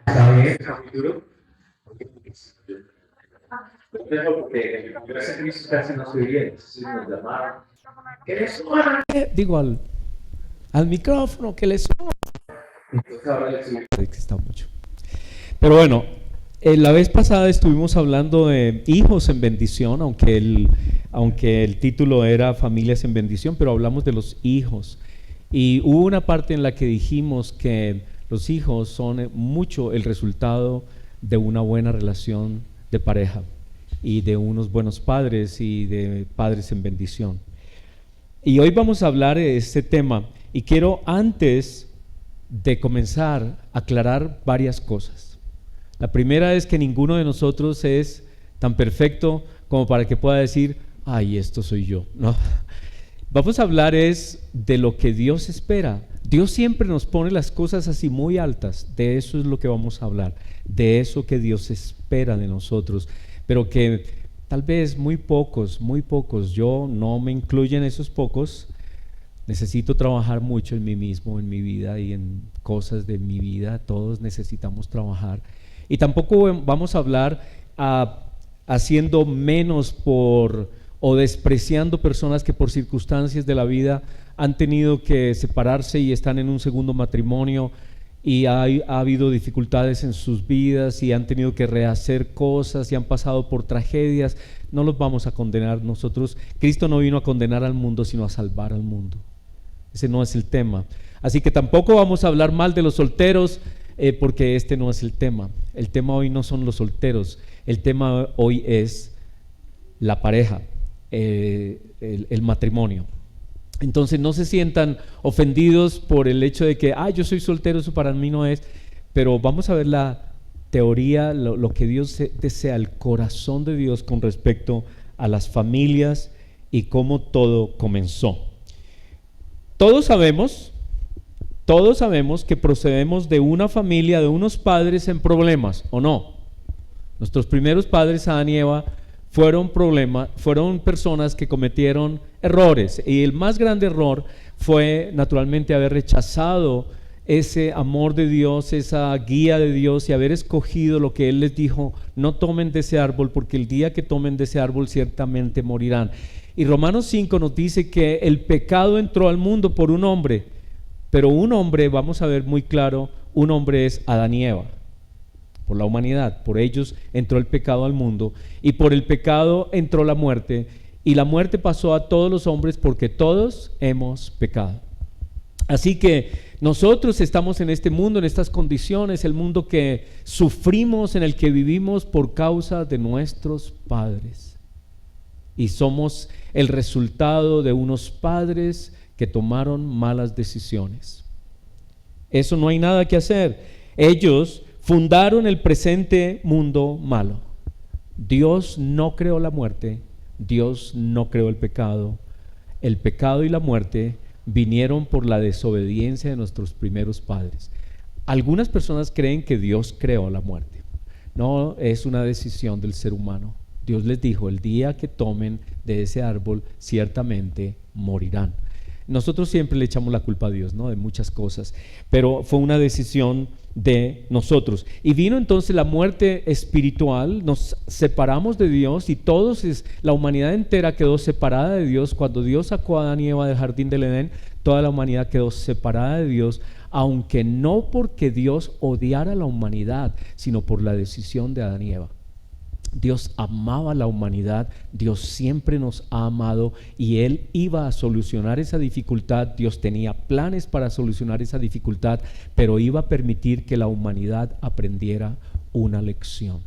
Está bien, está muy duro. Porque gracias a Cristo casi no soy bien. Entonces nos llamaron. ¿Qué le suena? Digo al micrófono, que le suena. Entonces ahora le suena. Está mucho. Pero bueno, la vez pasada estuvimos hablando de hijos en bendición, aunque el título era Familias en bendición, pero hablamos de los hijos. Y hubo una parte en la que dijimos que los hijos son mucho el resultado de una buena relación de pareja y de unos buenos padres y de padres en bendición. Y hoy vamos a hablar de este tema y quiero, antes de comenzar, aclarar varias cosas. La primera es que ninguno de nosotros es tan perfecto como para que pueda decir, ay, esto soy yo, ¿no? Vamos a hablar de lo que Dios espera. Dios siempre nos pone las cosas así muy altas. De eso es lo que vamos a hablar. De eso que Dios espera de nosotros. Pero que tal vez muy pocos, yo no me incluyo en esos pocos. Necesito trabajar mucho en mí mismo, en mi vida y en cosas de mi vida. Todos necesitamos trabajar. Y tampoco vamos a hablar haciendo menos o despreciando personas que por circunstancias de la vida han tenido que separarse y están en un segundo matrimonio y ha habido dificultades en sus vidas y han tenido que rehacer cosas y han pasado por tragedias. No los vamos a condenar nosotros. Cristo no vino a condenar al mundo, sino a salvar al mundo. Ese no es el tema. Así que tampoco vamos a hablar mal de los solteros, porque este no es el tema. El tema hoy no son los solteros. El tema hoy es la pareja. El matrimonio. Entonces no se sientan ofendidos por el hecho de que yo soy soltero, eso para mí no es, pero vamos a ver la teoría, lo que Dios desea, el corazón de Dios con respecto a las familias y cómo todo comenzó. Todos sabemos que procedemos de una familia, de unos padres en problemas, ¿o no? Nuestros primeros padres, Adán y Eva, fueron personas que cometieron errores, y el más grande error fue naturalmente haber rechazado ese amor de Dios, esa guía de Dios, y haber escogido lo que Él les dijo: no tomen de ese árbol, porque el día que tomen de ese árbol ciertamente morirán. Y Romanos 5 nos dice que el pecado entró al mundo por un hombre, pero un hombre, vamos a ver muy claro, un hombre es Adán y Eva. Por la humanidad, por ellos entró el pecado al mundo, y por el pecado entró la muerte, y la muerte pasó a todos los hombres porque todos hemos pecado. Así que nosotros estamos en este mundo, en estas condiciones, el mundo que sufrimos, en el que vivimos por causa de nuestros padres, y somos el resultado de unos padres que tomaron malas decisiones. Eso no hay nada que hacer. Ellos fundaron el presente mundo malo. Dios no creó la muerte, Dios no creó el pecado. El pecado y la muerte vinieron por la desobediencia de nuestros primeros padres. Algunas personas creen que Dios creó la muerte. No, es una decisión del ser humano. Dios les dijo: el día que tomen de ese árbol ciertamente morirán. Nosotros siempre le echamos la culpa a Dios, ¿no?, de muchas cosas, pero fue una decisión de nosotros. Y vino entonces la muerte espiritual, nos separamos de Dios, y la humanidad entera quedó separada de Dios. Cuando Dios sacó a Adán y Eva del jardín del Edén, toda la humanidad quedó separada de Dios, aunque no porque Dios odiara a la humanidad, sino por la decisión de Adán y Eva. Dios amaba a la humanidad, Dios siempre nos ha amado, y Él iba a solucionar esa dificultad. Dios tenía planes para solucionar esa dificultad, pero iba a permitir que la humanidad aprendiera una lección.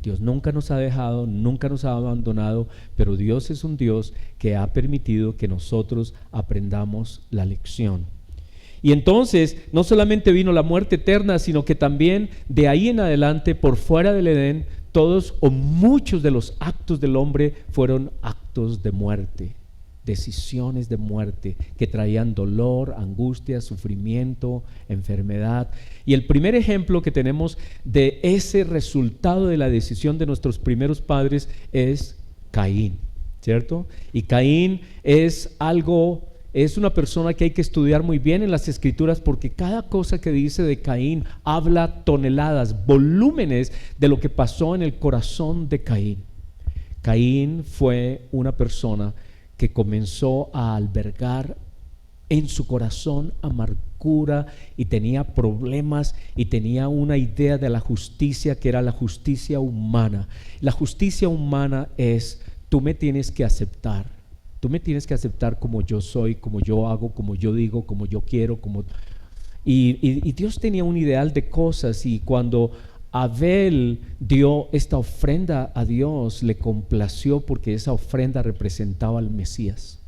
Dios nunca nos ha dejado, nunca nos ha abandonado, pero Dios es un Dios que ha permitido que nosotros aprendamos la lección. Y entonces no solamente vino la muerte eterna, sino que también de ahí en adelante, por fuera del Edén, todos o muchos de los actos del hombre fueron actos de muerte, decisiones de muerte que traían dolor, angustia, sufrimiento, enfermedad. Y el primer ejemplo que tenemos de ese resultado de la decisión de nuestros primeros padres es Caín, ¿cierto? Y Caín es algo es una persona que hay que estudiar muy bien en las escrituras, porque cada cosa que dice de Caín habla toneladas, volúmenes de lo que pasó en el corazón de Caín. Caín fue una persona que comenzó a albergar en su corazón amargura y tenía problemas y tenía una idea de la justicia que era la justicia humana. La justicia humana es: tú me tienes que aceptar, tú me tienes que aceptar como yo soy, como yo hago, como yo digo, como yo quiero, y Dios tenía un ideal de cosas, y cuando Abel dio esta ofrenda a Dios, le complació porque esa ofrenda representaba al Mesías.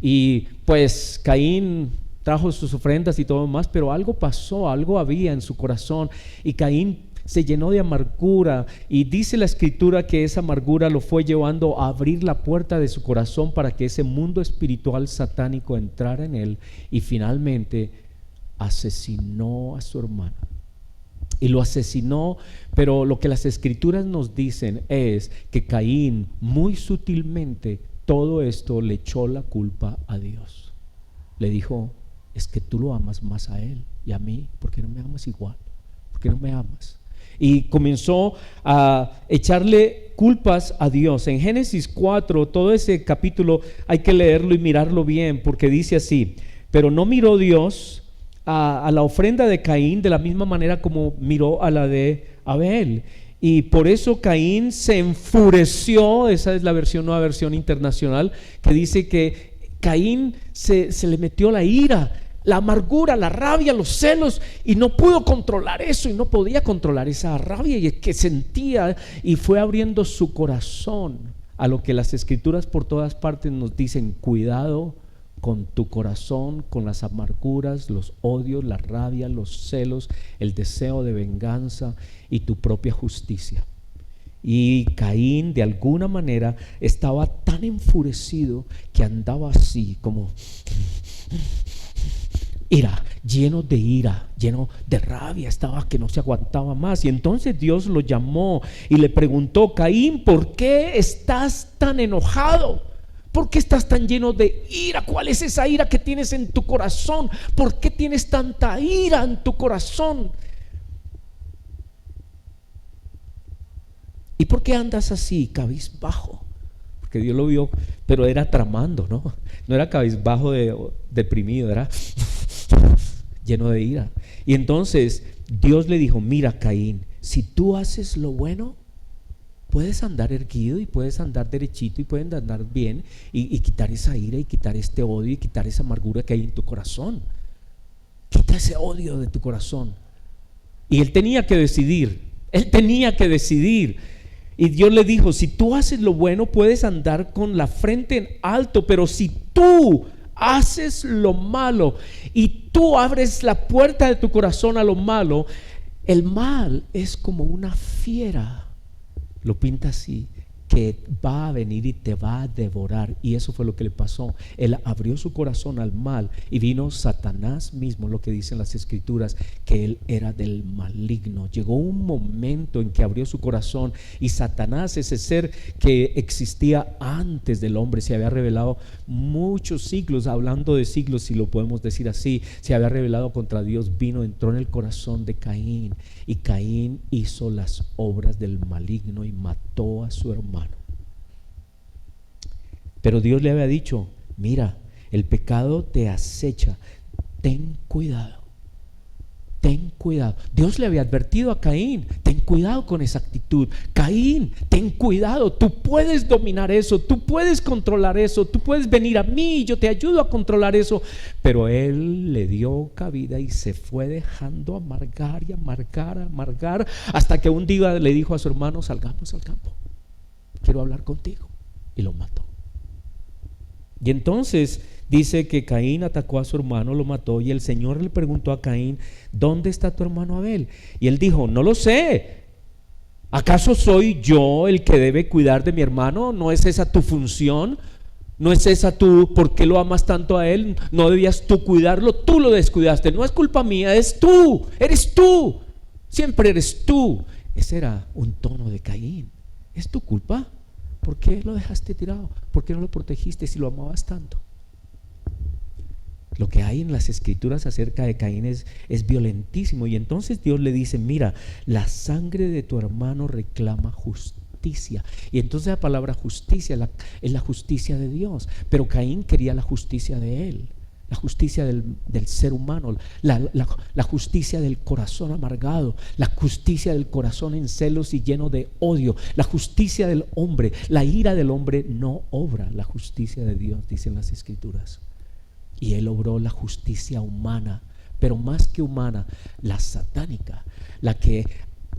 Y pues Caín trajo sus ofrendas y todo más, pero algo pasó, algo había en su corazón, y Caín se llenó de amargura, y dice la escritura que esa amargura lo fue llevando a abrir la puerta de su corazón para que ese mundo espiritual satánico entrara en él, y finalmente asesinó a su hermano. Y lo asesinó, pero lo que las escrituras nos dicen es que Caín muy sutilmente todo esto le echó la culpa a Dios. Le dijo: es que tú lo amas más a él y a mí, ¿por qué no me amas igual? ¿Por qué no me amas? Y comenzó a echarle culpas a Dios. En Génesis 4, todo ese capítulo hay que leerlo y mirarlo bien, porque dice así: pero no miró Dios a la ofrenda de Caín de la misma manera como miró a la de Abel. Y por eso Caín se enfureció. Esa es la nueva versión internacional, que dice que Caín se le metió la ira, la amargura, la rabia, los celos, y no pudo controlar eso, y no podía controlar esa rabia y que sentía, y fue abriendo su corazón a lo que las escrituras por todas partes nos dicen: cuidado con tu corazón, con las amarguras, los odios, la rabia, los celos, el deseo de venganza y tu propia justicia. Y Caín de alguna manera estaba tan enfurecido que andaba así como lleno de ira, lleno de rabia, estaba que no se aguantaba más. Y entonces Dios lo llamó y le preguntó: Caín, ¿por qué estás tan enojado? ¿Por qué estás tan lleno de ira? ¿Cuál es esa ira que tienes en tu corazón? ¿Por qué tienes tanta ira en tu corazón? ¿Y por qué andas así, cabizbajo? Porque Dios lo vio, pero era tramando, ¿no? No era cabizbajo deprimido, era lleno de ira. Y entonces Dios le dijo: mira, Caín, si tú haces lo bueno, puedes andar erguido y puedes andar derechito y puedes andar bien y quitar esa ira y quitar este odio y quitar esa amargura que hay en tu corazón. Quita ese odio de tu corazón. Y él tenía que decidir. Y Dios le dijo: si tú haces lo bueno, puedes andar con la frente en alto, pero si tú haces lo malo y tú abres la puerta de tu corazón a lo malo, el mal es como una fiera. Lo pinta así, que va a venir y te va a devorar. Y eso fue lo que le pasó. Él abrió su corazón al mal, y vino Satanás mismo, lo que dicen las escrituras, que él era del maligno. Llegó un momento en que abrió su corazón, y Satanás, ese ser que existía antes del hombre, se había revelado muchos siglos, hablando de siglos si lo podemos decir así, se había revelado contra Dios. Entró en el corazón de Caín, y Caín hizo las obras del maligno y mató a su hermano. Pero Dios le había dicho: mira, el pecado te acecha, ten cuidado. Ten cuidado. Dios le había advertido a Caín: ten cuidado con esa actitud. Caín, ten cuidado. Tú puedes dominar eso, tú puedes controlar eso, tú puedes venir a mí y yo te ayudo a controlar eso. Pero él le dio cabida y se fue dejando amargar y amargar, hasta que un día le dijo a su hermano: salgamos al campo, quiero hablar contigo. Y lo mató. Y entonces dice que Caín atacó a su hermano, lo mató, y el Señor le preguntó a Caín: ¿dónde está tu hermano Abel? Y él dijo: no lo sé. ¿Acaso soy yo el que debe cuidar de mi hermano? ¿No es esa tu función? ¿No es esa tú? ¿Por qué lo amas tanto a él? ¿No debías tú cuidarlo? Tú lo descuidaste. No es culpa mía, es tú. Eres tú. Siempre eres tú. Ese era un tono de Caín. ¿Es tu culpa? ¿Por qué lo dejaste tirado? ¿Por qué no lo protegiste si lo amabas tanto? Lo que hay en las escrituras acerca de Caín es violentísimo. Y entonces Dios le dice: mira, la sangre de tu hermano reclama justicia. Y entonces la palabra justicia es la justicia de Dios. Pero Caín quería la justicia de él, la justicia del ser humano, la justicia del corazón amargado, la justicia del corazón en celos y lleno de odio, la justicia del hombre. La ira del hombre no obra la justicia de Dios, dicen las escrituras. Y él obró la justicia humana, pero más que humana, la satánica, la que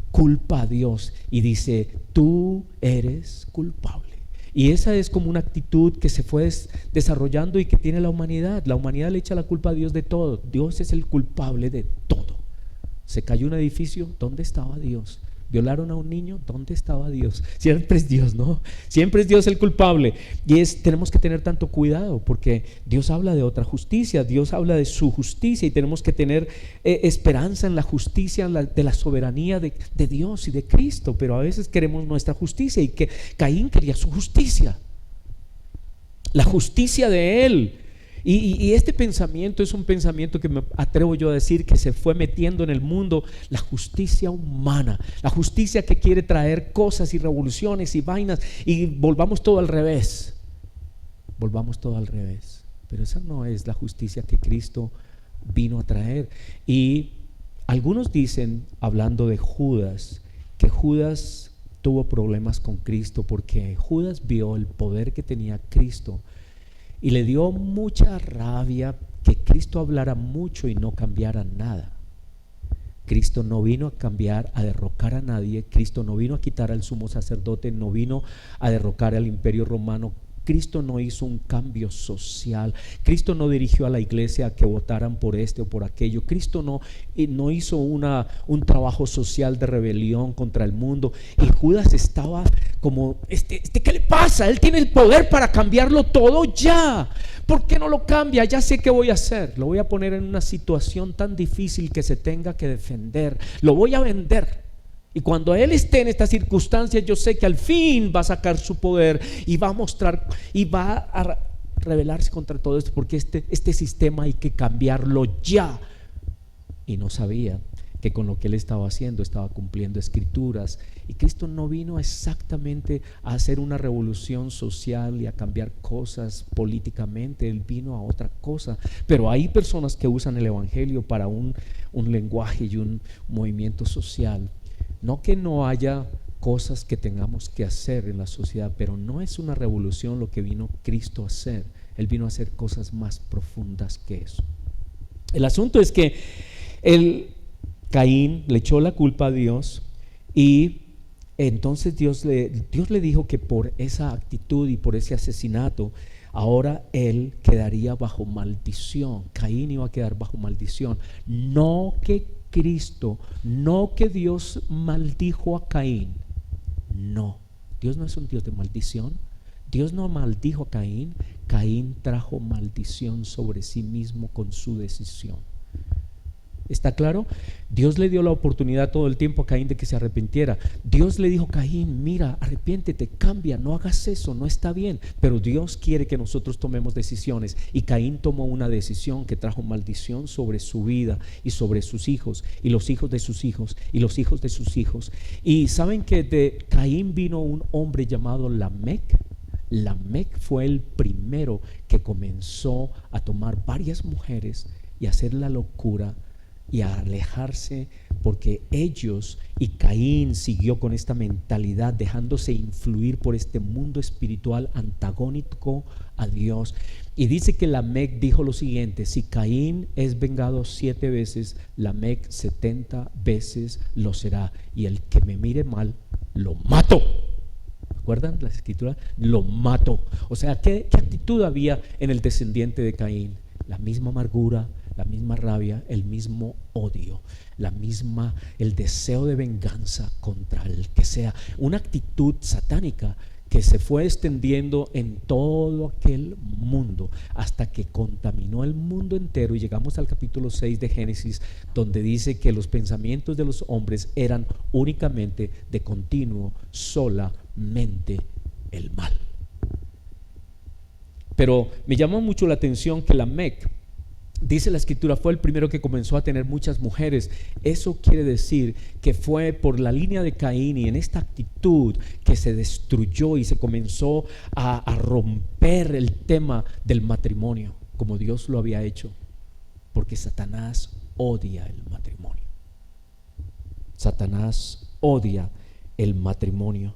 culpa a Dios y dice: tú eres culpable. Y esa es como una actitud que se fue desarrollando y que tiene la humanidad. La humanidad le echa la culpa a Dios de todo. Dios es el culpable de todo. Se cayó un edificio, ¿dónde estaba Dios? Violaron a un niño, ¿dónde estaba Dios? Siempre es Dios, ¿no? Siempre es Dios el culpable. Y tenemos que tener tanto cuidado, porque Dios habla de otra justicia, Dios habla de su justicia, y tenemos que tener esperanza en la justicia, de la soberanía de Dios y de Cristo. Pero a veces queremos nuestra justicia, y que Caín quería su justicia, la justicia de él. Y este pensamiento es un pensamiento que me atrevo yo a decir que se fue metiendo en el mundo, la justicia humana, la justicia que quiere traer cosas y revoluciones y vainas, y volvamos todo al revés. Pero esa no es la justicia que Cristo vino a traer. Y algunos dicen, hablando de Judas, que Judas tuvo problemas con Cristo porque Judas vio el poder que tenía Cristo y le dio mucha rabia que Cristo hablara mucho y no cambiara nada. Cristo no vino a cambiar, a derrocar a nadie. Cristo no vino a quitar al sumo sacerdote, no vino a derrocar al imperio romano. Cristo no hizo un cambio social. Cristo no dirigió a la iglesia a que votaran por este o por aquello. Cristo no hizo un trabajo social de rebelión contra el mundo. Y Judas estaba como, ¿qué le pasa? Él tiene el poder para cambiarlo todo ya. ¿Por qué no lo cambia? Ya sé qué voy a hacer. Lo voy a poner en una situación tan difícil que se tenga que defender. Lo voy a vender. Y cuando él esté en estas circunstancias, yo sé que al fin va a sacar su poder y va a mostrar y va a rebelarse contra todo esto, porque este sistema hay que cambiarlo ya. Y no sabía que con lo que él estaba haciendo estaba cumpliendo escrituras. Y Cristo no vino exactamente a hacer una revolución social y a cambiar cosas políticamente. Él vino a otra cosa. Pero hay personas que usan el evangelio para un lenguaje y un movimiento social. No que no haya cosas que tengamos que hacer en la sociedad, pero no es una revolución lo que vino Cristo a hacer. Él vino a hacer cosas más profundas que eso. El asunto es que Caín le echó la culpa a Dios, y entonces Dios le dijo que por esa actitud y por ese asesinato, ahora él quedaría bajo maldición. Caín iba a quedar bajo maldición. No que Dios maldijo a Caín. No, Dios no es un Dios de maldición. Dios no maldijo a Caín. Caín trajo maldición sobre sí mismo con su decisión. ¿Está claro? Dios le dio la oportunidad todo el tiempo a Caín de que se arrepintiera. Dios le dijo: Caín, mira, arrepiéntete, cambia, no hagas eso, no está bien. Pero Dios quiere que nosotros tomemos decisiones, y Caín tomó una decisión que trajo maldición sobre su vida y sobre sus hijos y los hijos de sus hijos y los hijos de sus hijos. Y saben que de Caín vino un hombre llamado Lamec. Lamec fue el primero que comenzó a tomar varias mujeres y a hacer la locura y a alejarse, porque ellos y Caín siguió con esta mentalidad, dejándose influir por este mundo espiritual antagónico a Dios. Y dice que Lamec dijo lo siguiente: si Caín es vengado 7 veces, Lamec 70 veces lo será, y el que me mire mal, lo mato. ¿Recuerdan la escritura? Lo mato. O sea, ¿qué actitud había en el descendiente de Caín? La misma amargura, la misma rabia, el mismo odio, el deseo de venganza contra el que sea. Una actitud satánica que se fue extendiendo en todo aquel mundo hasta que contaminó el mundo entero. Y llegamos al capítulo 6 de Génesis, donde dice que los pensamientos de los hombres eran únicamente de continuo, solamente el mal. Pero me llamó mucho la atención que Lamec Dice la escritura, fue el primero que comenzó a tener muchas mujeres. Eso quiere decir que fue por la línea de Caín y en esta actitud que se destruyó y se comenzó a romper el tema del matrimonio, como Dios lo había hecho, porque Satanás odia el matrimonio. Satanás odia el matrimonio.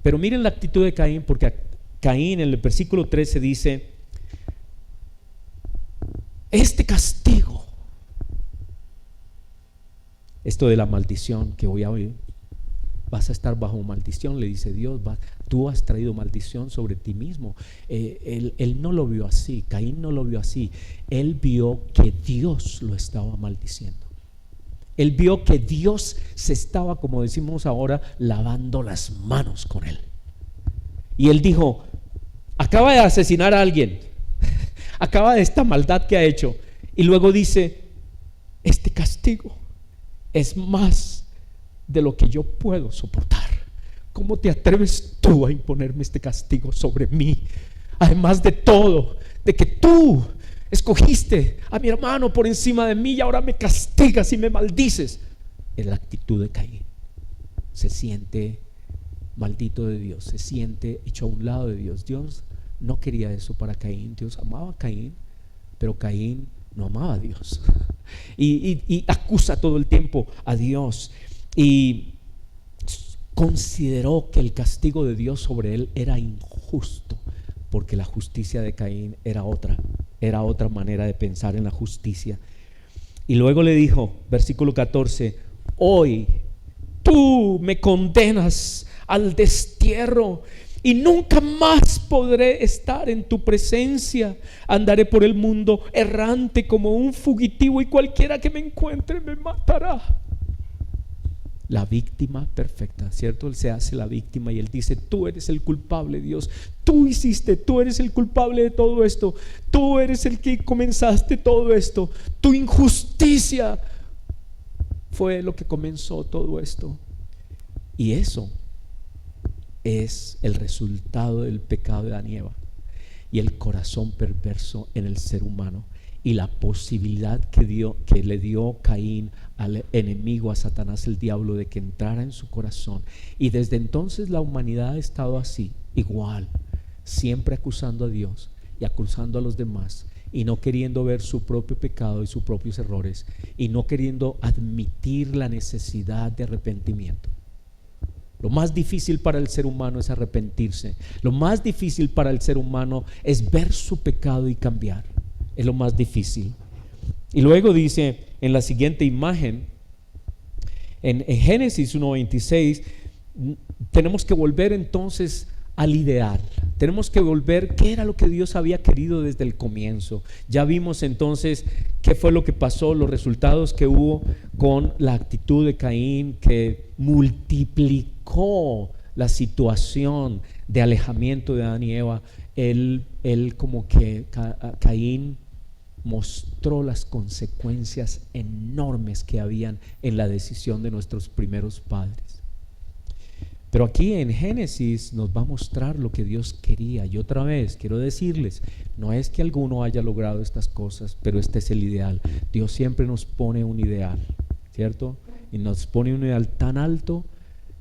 Pero miren la actitud de Caín, porque Caín en el versículo 13 dice: este castigo, esto de la maldición que voy a oír, vas a estar bajo maldición, le dice Dios, tú has traído maldición sobre ti mismo. Él no lo vio así, Caín no lo vio así. Él vio que Dios lo estaba maldiciendo. Él vio que Dios se estaba, como decimos ahora, lavando las manos con él. Y él dijo: acaba de asesinar a alguien, acaba de esta maldad que ha hecho. Y luego dice: este castigo es más de lo que yo puedo soportar. ¿Cómo te atreves tú a imponerme este castigo sobre mí? Además de todo, de que tú escogiste a mi hermano por encima de mí y ahora me castigas y me maldices. Es la actitud de Caín. Se siente maldito de Dios, se siente hecho a un lado de Dios. Dios no quería eso para Caín. Dios amaba a Caín, pero Caín no amaba a Dios y acusa todo el tiempo a Dios, y consideró que el castigo de Dios sobre él era injusto, porque la justicia de Caín era otra manera de pensar en la justicia. Y luego le dijo, versículo 14: hoy tú me condenas al destierro y nunca más podré estar en tu presencia. Andaré por el mundo errante como un fugitivo, y cualquiera que me encuentre me matará. La víctima perfecta, ¿cierto? Él se hace la víctima y él dice: tú eres el culpable, Dios. Tú eres el culpable de todo esto. Tú eres el que comenzaste todo esto. Tu injusticia fue lo que comenzó todo esto. Y eso es el resultado del pecado de Adán y Eva y el corazón perverso en el ser humano, y la posibilidad que le dio Caín al enemigo, a Satanás, el diablo, de que entrara en su corazón. Y desde entonces la humanidad ha estado así, igual, siempre acusando a Dios y acusando a los demás, y no queriendo ver su propio pecado y sus propios errores, y no queriendo admitir la necesidad de arrepentimiento. Lo más difícil para el ser humano es arrepentirse. Lo más difícil para el ser humano es ver su pecado y cambiar. Es lo más difícil. Y luego dice en la siguiente imagen, en Génesis 1:26, tenemos que volver entonces al ideal. Tenemos que volver qué era lo que Dios había querido desde el comienzo. Ya vimos entonces qué fue lo que pasó, los resultados que hubo con la actitud de Caín, que multiplicó la situación de alejamiento de Adán y Eva. Él como que Caín mostró las consecuencias enormes que habían en la decisión de nuestros primeros padres. Pero aquí en Génesis nos va a mostrar lo que Dios quería. Y otra vez quiero decirles, no es que alguno haya logrado estas cosas, pero este es el ideal. Dios siempre nos pone un ideal, ¿cierto? Y nos pone un ideal tan alto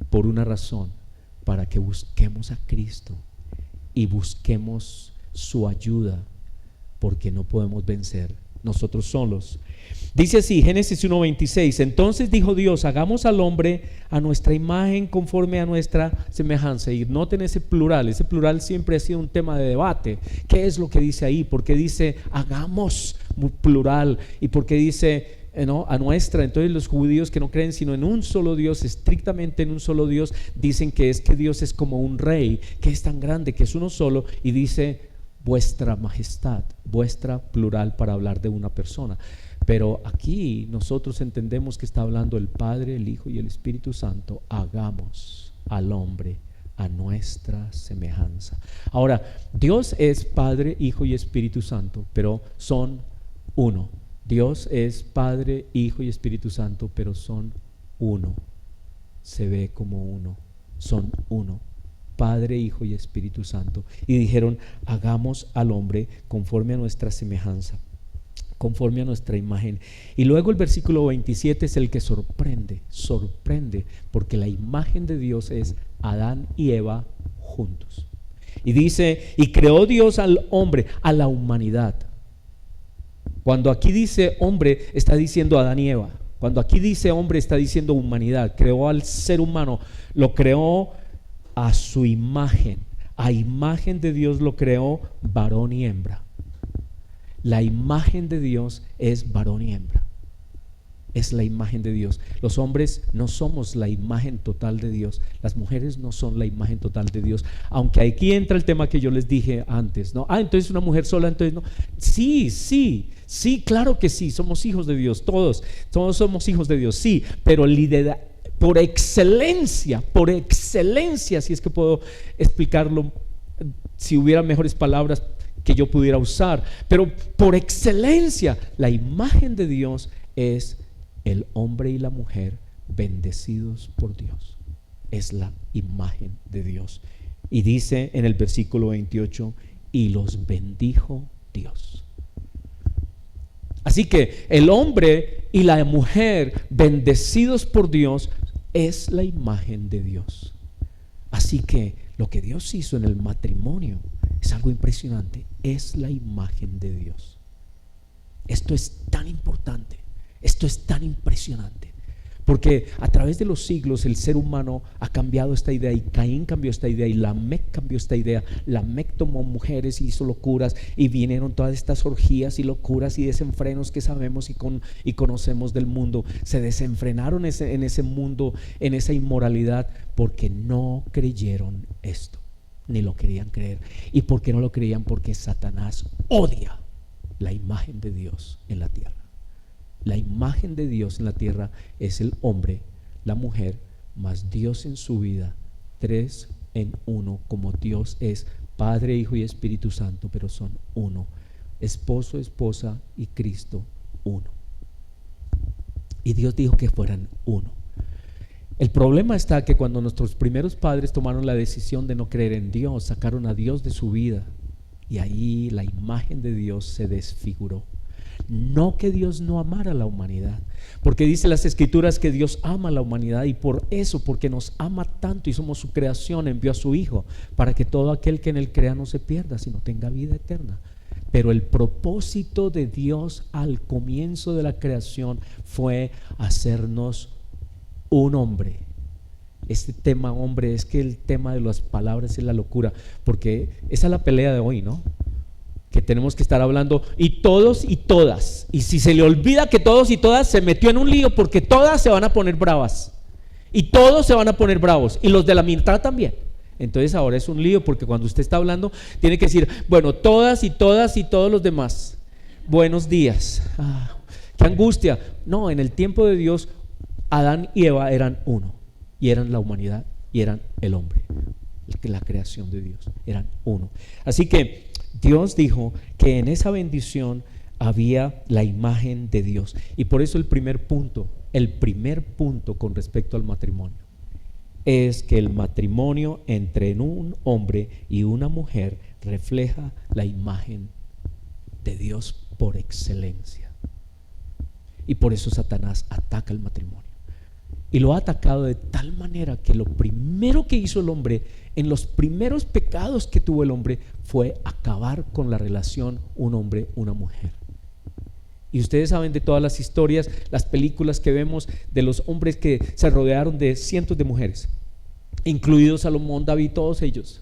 por una razón: para que busquemos a Cristo y busquemos su ayuda, porque no podemos vencer nosotros solos. Dice así, Génesis 1:26: entonces dijo Dios: hagamos al hombre a nuestra imagen, conforme a nuestra semejanza. Y noten ese plural siempre ha sido un tema de debate. ¿Qué es lo que dice ahí? ¿Por qué dice hagamos plural? ¿Y por qué dice a nuestra? Entonces los judíos que no creen sino en un solo Dios, estrictamente en un solo Dios, dicen que Dios es como un rey, que es tan grande, que es uno solo, y dice vuestra majestad, vuestra plural para hablar de una persona. Pero aquí nosotros entendemos que está hablando el Padre, el Hijo y el Espíritu Santo. Hagamos al hombre a nuestra semejanza. Ahora, Dios es Padre, Hijo y Espíritu Santo, pero son uno. Dios es Padre, Hijo y Espíritu Santo, pero son uno. Se ve como uno. Son uno. Padre, Hijo y Espíritu Santo. Y dijeron: hagamos al hombre conforme a nuestra semejanza, conforme a nuestra imagen. Y luego el versículo 27 es el que sorprende, porque la imagen de Dios es Adán y Eva juntos. Y dice, y creó Dios al hombre, a la humanidad. Cuando aquí dice hombre, está diciendo Adán y Eva. Cuando aquí dice hombre, está diciendo humanidad. Creó al ser humano, lo creó a su imagen. A imagen de Dios lo creó, varón y hembra. La imagen de Dios es varón y hembra. Es la imagen de Dios. Los hombres no somos la imagen total de Dios. Las mujeres no son la imagen total de Dios. Aunque aquí entra el tema que yo les dije antes, ¿no? Entonces una mujer sola, entonces no. Sí, claro que sí, somos hijos de Dios, todos somos hijos de Dios, sí, pero por excelencia, si es que puedo explicarlo, si hubiera mejores palabras que yo pudiera usar, pero por excelencia, la imagen de Dios es el hombre y la mujer bendecidos por Dios. Es la imagen de Dios. Y dice en el versículo 28, y los bendijo Dios. Así que el hombre y la mujer bendecidos por Dios es la imagen de Dios. Así que lo que Dios hizo en el matrimonio es algo impresionante. Es la imagen de Dios. Esto es tan importante. Esto es tan impresionante. Porque a través de los siglos el ser humano ha cambiado esta idea, y Caín cambió esta idea, y Lamec cambió esta idea. Lamec tomó mujeres y hizo locuras, y vinieron todas estas orgías y locuras y desenfrenos que sabemos y conocemos del mundo. Se desenfrenaron en ese mundo, en esa inmoralidad, porque no creyeron esto, ni lo querían creer. ¿Y por qué no lo creían? Porque Satanás odia la imagen de Dios en la tierra. La imagen de Dios en la tierra es el hombre, la mujer, más Dios en su vida, 3 en 1, como Dios es Padre, Hijo y Espíritu Santo, pero son uno. Esposo, esposa y Cristo, uno. Y Dios dijo que fueran uno. El problema está que cuando nuestros primeros padres tomaron la decisión de no creer en Dios, sacaron a Dios de su vida, y ahí la imagen de Dios se desfiguró. No que Dios no amara a la humanidad, porque dice las Escrituras que Dios ama a la humanidad, y por eso, porque nos ama tanto y somos su creación, envió a su Hijo para que todo aquel que en él crea no se pierda, sino tenga vida eterna. Pero el propósito de Dios al comienzo de la creación fue hacernos un hombre. Este tema hombre, es que el tema de las palabras es la locura, porque esa es la pelea de hoy, ¿no? Que tenemos que estar hablando y todos y todas, y si se le olvida que todos y todas, se metió en un lío, porque todas se van a poner bravas y todos se van a poner bravos, y los de la mitad también. Entonces ahora es un lío, porque cuando usted está hablando tiene que decir, bueno, todas y todas y todos los demás, buenos días. Qué angustia. No, en el tiempo de Dios, Adán y Eva eran uno, y eran la humanidad, y eran el hombre, la creación de Dios, eran uno. Así que Dios dijo que en esa bendición había la imagen de Dios. Y por eso el primer punto con respecto al matrimonio es que el matrimonio entre un hombre y una mujer refleja la imagen de Dios por excelencia. Y por eso Satanás ataca el matrimonio. Y lo ha atacado de tal manera que lo primero que hizo el hombre, en los primeros pecados que tuvo el hombre, fue acabar con la relación un hombre, una mujer. Y ustedes saben de todas las historias, las películas que vemos de los hombres que se rodearon de cientos de mujeres, incluidos Salomón, David, todos ellos.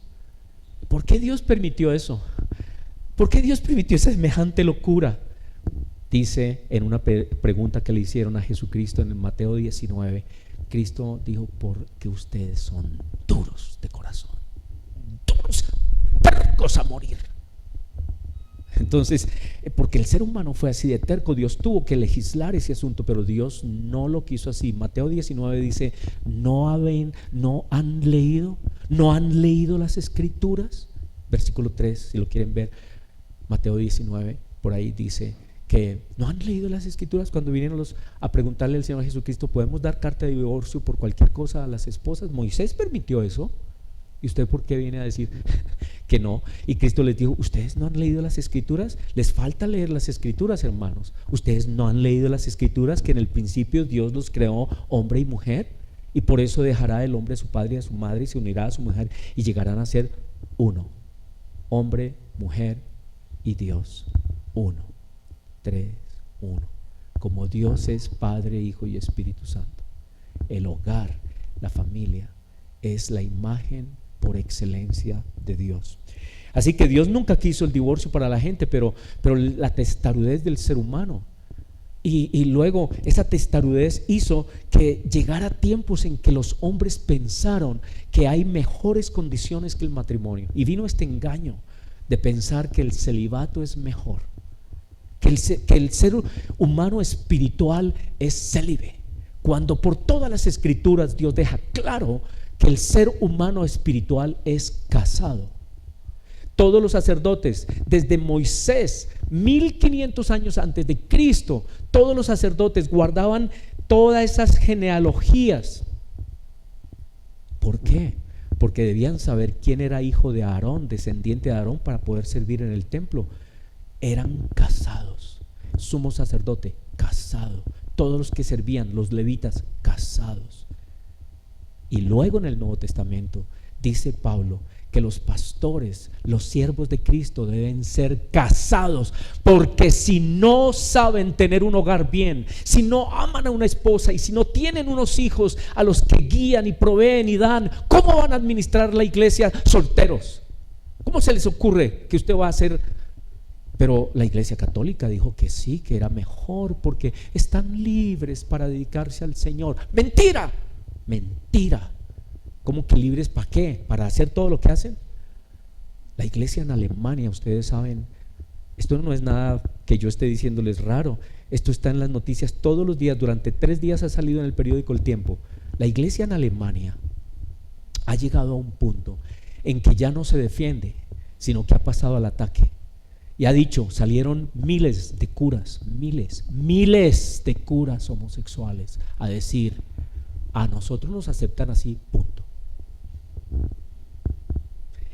¿Por qué Dios permitió eso? ¿Por qué Dios permitió esa semejante locura? Dice en una pregunta que le hicieron a Jesucristo en el Mateo 19, Cristo dijo, porque ustedes son duros de corazón, duros, tercos a morir. Entonces, porque el ser humano fue así de terco, Dios tuvo que legislar ese asunto, pero Dios no lo quiso así. Mateo 19 dice, ¿no han leído las Escrituras? Versículo 3, si lo quieren ver, Mateo 19, por ahí dice que no han leído las Escrituras. Cuando vinieron a preguntarle al Señor Jesucristo, ¿podemos dar carta de divorcio por cualquier cosa a las esposas? Moisés permitió eso. ¿Y usted por qué viene a decir que no. Y Cristo les dijo: ustedes no han leído las escrituras, les falta leer las escrituras, hermanos. Ustedes no han leído las escrituras, que en el principio Dios los creó hombre y mujer, y por eso dejará el hombre a su padre y a su madre y se unirá a su mujer y llegarán a ser uno. Hombre, mujer y Dios, uno. 3, 1. Como Dios es Padre, Hijo y Espíritu Santo, el hogar, la familia, es la imagen por excelencia de Dios. Así que Dios nunca quiso el divorcio para la gente, pero la testarudez del ser humano, y luego esa testarudez hizo que llegara tiempos en que los hombres pensaron que hay mejores condiciones que el matrimonio, y vino este engaño de pensar que el celibato es mejor, que el ser humano espiritual es célibe, cuando por todas las escrituras Dios deja claro que el ser humano espiritual es casado. Todos los sacerdotes, desde Moisés, 1500 años antes de Cristo, todos los sacerdotes guardaban todas esas genealogías. ¿Por qué? Porque debían saber quién era hijo de Aarón, descendiente de Aarón, para poder servir en el templo. Eran casados. Sumo sacerdote, casado. Todos los que servían, los levitas, casados. Y luego en el Nuevo Testamento dice Pablo que los pastores, los siervos de Cristo, deben ser casados, porque si no saben tener un hogar bien, si no aman a una esposa y si no tienen unos hijos a los que guían y proveen y dan, ¿cómo van a administrar la iglesia solteros? ¿Cómo se les ocurre que usted va a hacer? Pero la Iglesia Católica dijo que sí, que era mejor porque están libres para dedicarse al Señor. ¡Mentira! Mentira. ¿Cómo que libres para qué? ¿Para hacer todo lo que hacen? La iglesia en Alemania, ustedes saben, esto no es nada que yo esté diciéndoles raro, esto está en las noticias todos los días, durante 3 días ha salido en el periódico El Tiempo. La iglesia en Alemania ha llegado a un punto en que ya no se defiende, sino que ha pasado al ataque. Y ha dicho, salieron miles de curas, miles de curas homosexuales a decir: a nosotros nos aceptan así, punto.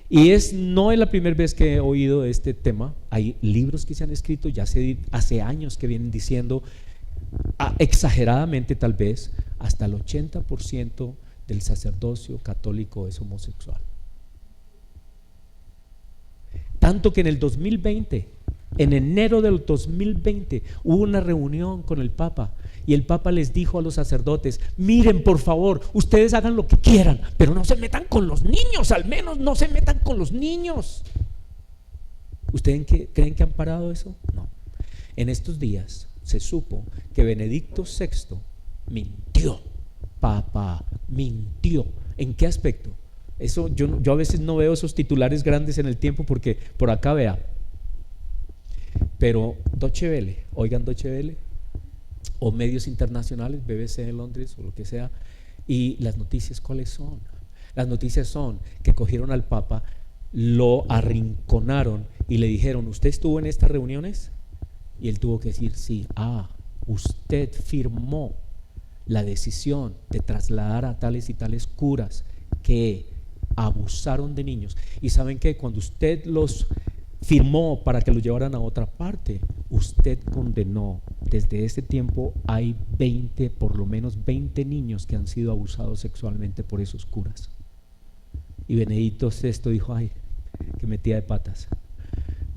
Y no es la primera vez que he oído este tema. Hay libros que se han escrito ya hace años que vienen diciendo, exageradamente tal vez, hasta el 80% del sacerdocio católico es homosexual. Tanto que en el 2020, en enero del 2020, hubo una reunión con el Papa y el Papa les dijo a los sacerdotes: miren, por favor, ustedes hagan lo que quieran, pero no se metan con los niños, al menos no se metan con los niños. ¿Ustedes creen que han parado eso? No. En estos días se supo que Benedicto VI mintió. Papa mintió. ¿En qué aspecto? Eso yo a veces no veo esos titulares grandes en el Tiempo, porque por acá vea, pero Deutsche Welle, oigan Deutsche Welle, o medios internacionales, BBC de Londres o lo que sea, y las noticias, ¿cuáles son? Las noticias son que cogieron al Papa, lo arrinconaron y le dijeron: ¿usted estuvo en estas reuniones? Y él tuvo que decir sí. Usted firmó la decisión de trasladar a tales y tales curas que abusaron de niños. Y saben que cuando usted los firmó para que los llevaran a otra parte, usted condenó. Desde ese tiempo hay por lo menos 20 niños que han sido abusados sexualmente por esos curas. Y Benedicto VI dijo: ay, que metía de patas.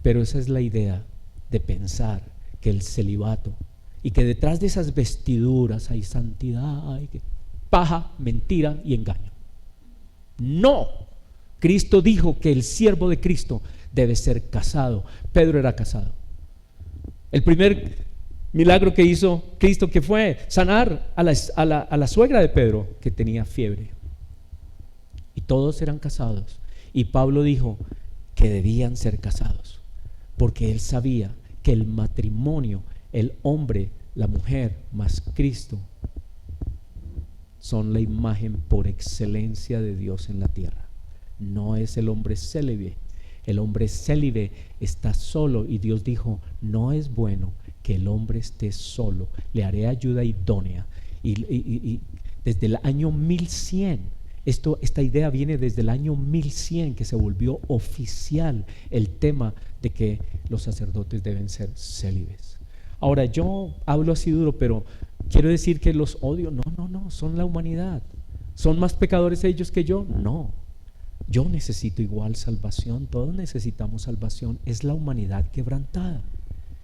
Pero esa es la idea de pensar que el celibato, y que detrás de esas vestiduras hay santidad, hay paja, mentira y engaño. No, Cristo dijo que el siervo de Cristo debe ser casado. Pedro era casado. El primer milagro que hizo Cristo, que fue sanar a la suegra de Pedro, que tenía fiebre, y todos eran casados. Y Pablo dijo que debían ser casados, porque él sabía que el matrimonio, el hombre, la mujer más Cristo, son la imagen por excelencia de Dios en la tierra. No es el hombre célibe. El hombre célibe está solo, y Dios dijo: no es bueno que el hombre esté solo, le haré ayuda idónea. Y desde el año 1100 Esta idea viene desde el año 1100, que se volvió oficial el tema de que los sacerdotes deben ser célibes. Ahora, yo hablo así duro, pero quiero decir que los odio. No, son la humanidad. ¿Son más pecadores ellos que yo? No. Yo necesito igual salvación, todos necesitamos salvación. Es la humanidad quebrantada.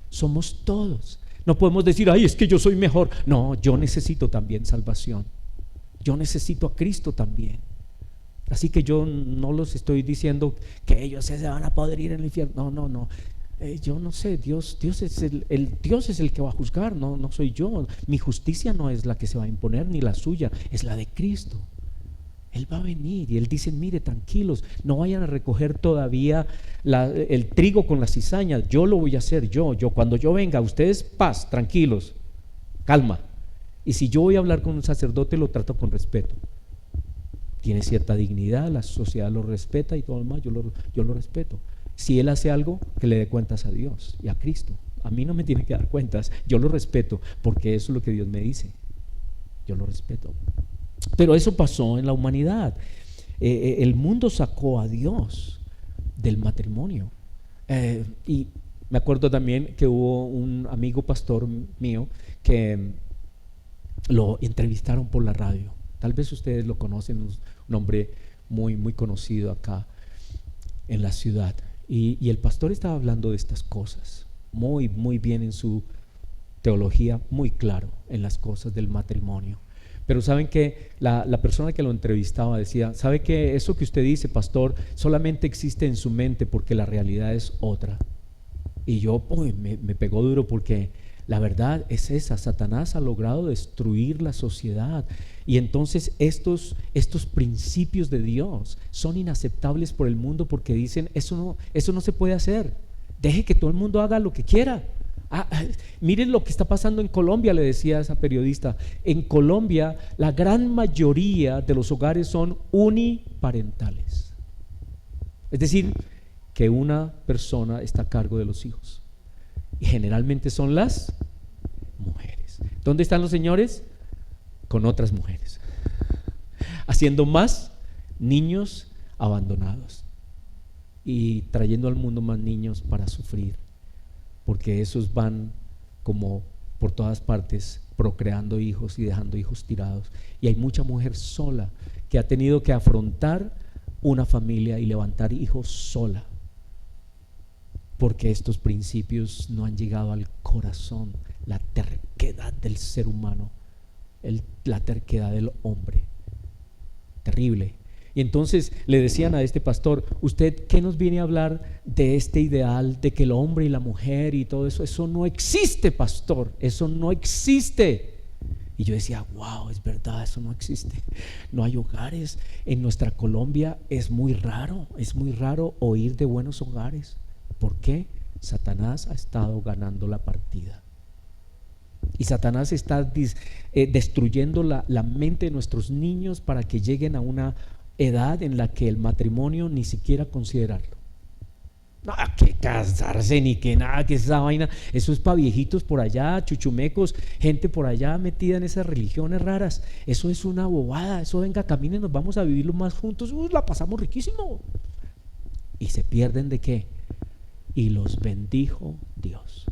Somos todos. No podemos decir, ay, es que yo soy mejor. No, yo necesito también salvación. Yo necesito a Cristo también. Así que yo no los estoy diciendo que ellos se van a podrir en el infierno. No. Yo no sé, Dios es Dios es el que va a juzgar, no soy yo. Mi justicia no es la que se va a imponer, ni la suya, es la de Cristo. Él va a venir y Él dice, mire, tranquilos, no vayan a recoger todavía el trigo con la cizaña. Yo lo voy a hacer, yo cuando yo venga, ustedes paz, tranquilos, calma. Y si yo voy a hablar con un sacerdote, lo trato con respeto. Tiene cierta dignidad, la sociedad lo respeta y todo lo demás, yo lo respeto. Si él hace algo, que le dé cuentas a Dios y a Cristo. A mí no me tiene que dar cuentas, yo lo respeto, porque eso es lo que Dios me dice. Yo lo respeto. Pero eso pasó en la humanidad. El mundo sacó a Dios del matrimonio. Y me acuerdo también que hubo un amigo pastor mío que lo entrevistaron por la radio. Tal vez ustedes lo conocen, un hombre muy, muy conocido acá en la ciudad. Y el pastor estaba hablando de estas cosas, muy, muy bien en su teología, muy claro en las cosas del matrimonio. Pero saben que la persona que lo entrevistaba decía, ¿sabe que eso que usted dice, pastor, solamente existe en su mente porque la realidad es otra? Y yo me pegó duro porque la verdad es esa. Satanás ha logrado destruir la sociedad y entonces estos principios de Dios son inaceptables por el mundo porque dicen, eso no se puede hacer, deje que todo el mundo haga lo que quiera. Miren lo que está pasando en Colombia, le decía a esa periodista. En Colombia la gran mayoría de los hogares son uniparentales, es decir, que una persona está a cargo de los hijos y generalmente son las mujeres. ¿Dónde están los señores? Con otras mujeres, haciendo más niños abandonados y trayendo al mundo más niños para sufrir, porque esos van como por todas partes procreando hijos y dejando hijos tirados. Y hay mucha mujer sola que ha tenido que afrontar una familia y levantar hijos sola, porque estos principios no han llegado al corazón. La terquedad del ser humano, la terquedad del hombre, terrible. Y entonces le decían a este pastor, ¿usted qué nos viene a hablar de este ideal de que el hombre y la mujer y todo eso? Eso no existe, pastor, eso no existe. Y yo decía, wow, es verdad, eso no existe. No hay hogares. En nuestra Colombia es muy raro oír de buenos hogares. ¿Por qué? Satanás ha estado ganando la partida. Y Satanás está destruyendo la mente de nuestros niños para que lleguen a una edad en la que el matrimonio ni siquiera considerarlo. No, que casarse ni que nada, que esa vaina, eso es para viejitos por allá, chuchumecos, gente por allá metida en esas religiones raras. Eso es una bobada. Eso, venga, caminen, nos vamos a vivirlo más juntos, la pasamos riquísimo. ¿Y se pierden de qué? Y los bendijo Dios.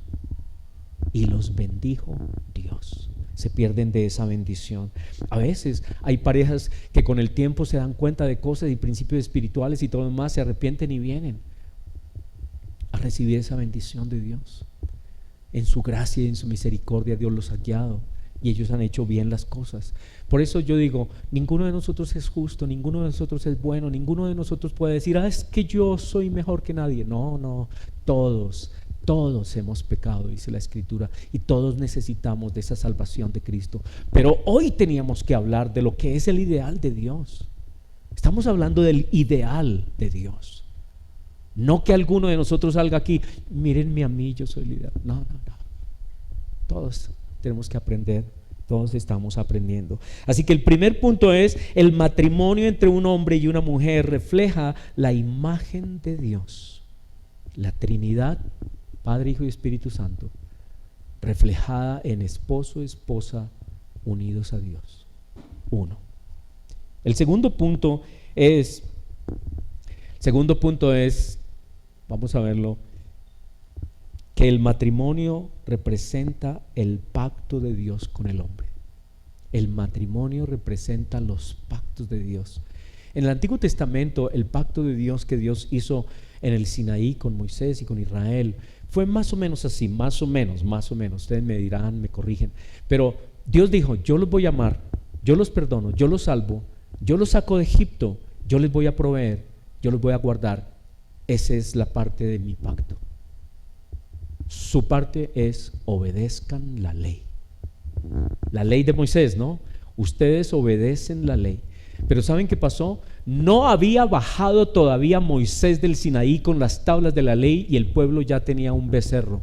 Y los bendijo Dios. Se pierden de esa bendición. A veces hay parejas que con el tiempo se dan cuenta de cosas y principios espirituales y todo lo demás, se arrepienten y vienen a recibir esa bendición de Dios. En su gracia y en su misericordia Dios los ha guiado y ellos han hecho bien las cosas. Por eso yo digo, ninguno de nosotros es justo, ninguno de nosotros es bueno, ninguno de nosotros puede decir, es que yo soy mejor que nadie. No, todos hemos pecado, dice la Escritura, y todos necesitamos de esa salvación de Cristo. Pero hoy teníamos que hablar de lo que es el ideal de Dios. Estamos hablando del ideal de Dios. No que alguno de nosotros salga aquí, mírenme a mí, yo soy el ideal. No. Todos tenemos que aprender, todos estamos aprendiendo. Así que el primer punto es: el matrimonio entre un hombre y una mujer refleja la imagen de Dios, la Trinidad, Padre, Hijo y Espíritu Santo, reflejada en esposo y esposa unidos a Dios, uno. El segundo punto es, vamos a verlo, que el matrimonio representa el pacto de Dios con el hombre. El matrimonio representa los pactos de Dios. En el Antiguo Testamento, el pacto de Dios que Dios hizo en el Sinaí con Moisés y con Israel fue más o menos así, más o menos. Ustedes me dirán, me corrigen, pero Dios dijo: yo los voy a amar, yo los perdono, yo los salvo, yo los saco de Egipto, yo les voy a proveer, yo los voy a guardar. Esa es la parte de mi pacto. Su parte es: obedezcan la ley. La ley de Moisés, ¿no? Ustedes obedecen la ley. Pero ¿saben qué pasó? No había bajado todavía Moisés del Sinaí con las tablas de la ley y el pueblo ya tenía un becerro,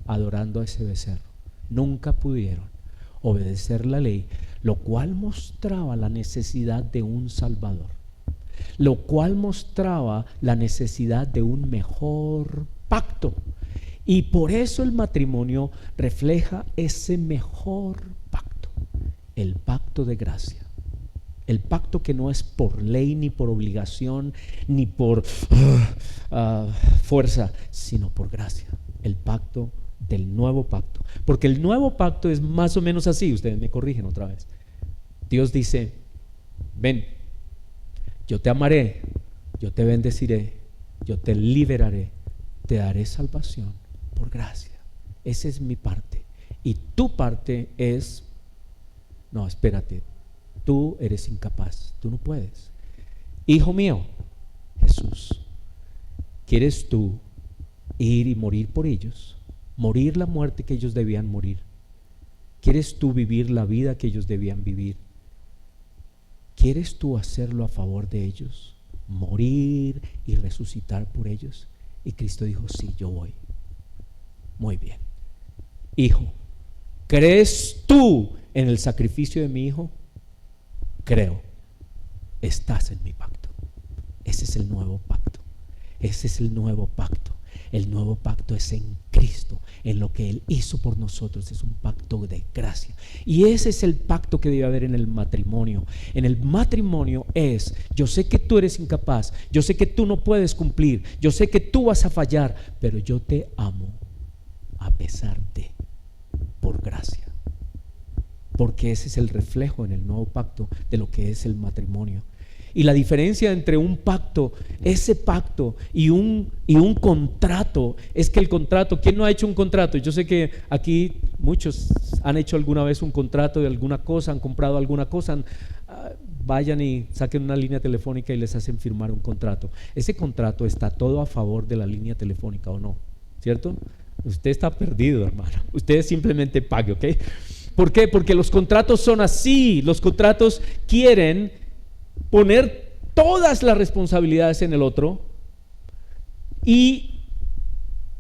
adorando a ese becerro. Nunca pudieron obedecer la ley, lo cual mostraba la necesidad de un Salvador, lo cual mostraba la necesidad de un mejor pacto. Y por eso el matrimonio refleja ese mejor pacto, el pacto de gracia. El pacto que no es por ley, ni por obligación, ni por fuerza, sino por gracia. El pacto del nuevo pacto. Porque el nuevo pacto es más o menos así. Ustedes me corrigen otra vez. Dios dice: ven, yo te amaré, yo te bendeciré, yo te liberaré, te daré salvación por gracia. Esa es mi parte. Y tu parte es: no, espérate, tú eres incapaz, tú no puedes. Hijo mío, Jesús, ¿quieres tú ir y morir por ellos? Morir la muerte que ellos debían morir. ¿Quieres tú vivir la vida que ellos debían vivir? ¿Quieres tú hacerlo a favor de ellos? Morir y resucitar por ellos. Y Cristo dijo: sí, yo voy. Muy bien. Hijo, ¿crees tú en el sacrificio de mi hijo? Creo. Estás en mi pacto. Ese es el nuevo pacto. Ese es el nuevo pacto. El nuevo pacto es en Cristo, en lo que Él hizo por nosotros. Es un pacto de gracia. Y ese es el pacto que debe haber en el matrimonio. En el matrimonio es: yo sé que tú eres incapaz, yo sé que tú no puedes cumplir, yo sé que tú vas a fallar, pero yo te amo a pesar de, por gracia. Porque ese es el reflejo en el nuevo pacto de lo que es el matrimonio. Y la diferencia entre un pacto, ese pacto y un contrato, es que el contrato, ¿quién no ha hecho un contrato? Yo sé que aquí muchos han hecho alguna vez un contrato de alguna cosa, han comprado alguna cosa, vayan y saquen una línea telefónica y les hacen firmar un contrato. Ese contrato está todo a favor de la línea telefónica, ¿o no? ¿Cierto? Usted está perdido, hermano. Usted simplemente pague, ¿ok? ¿Por qué? Porque los contratos son así. Los contratos quieren poner todas las responsabilidades en el otro y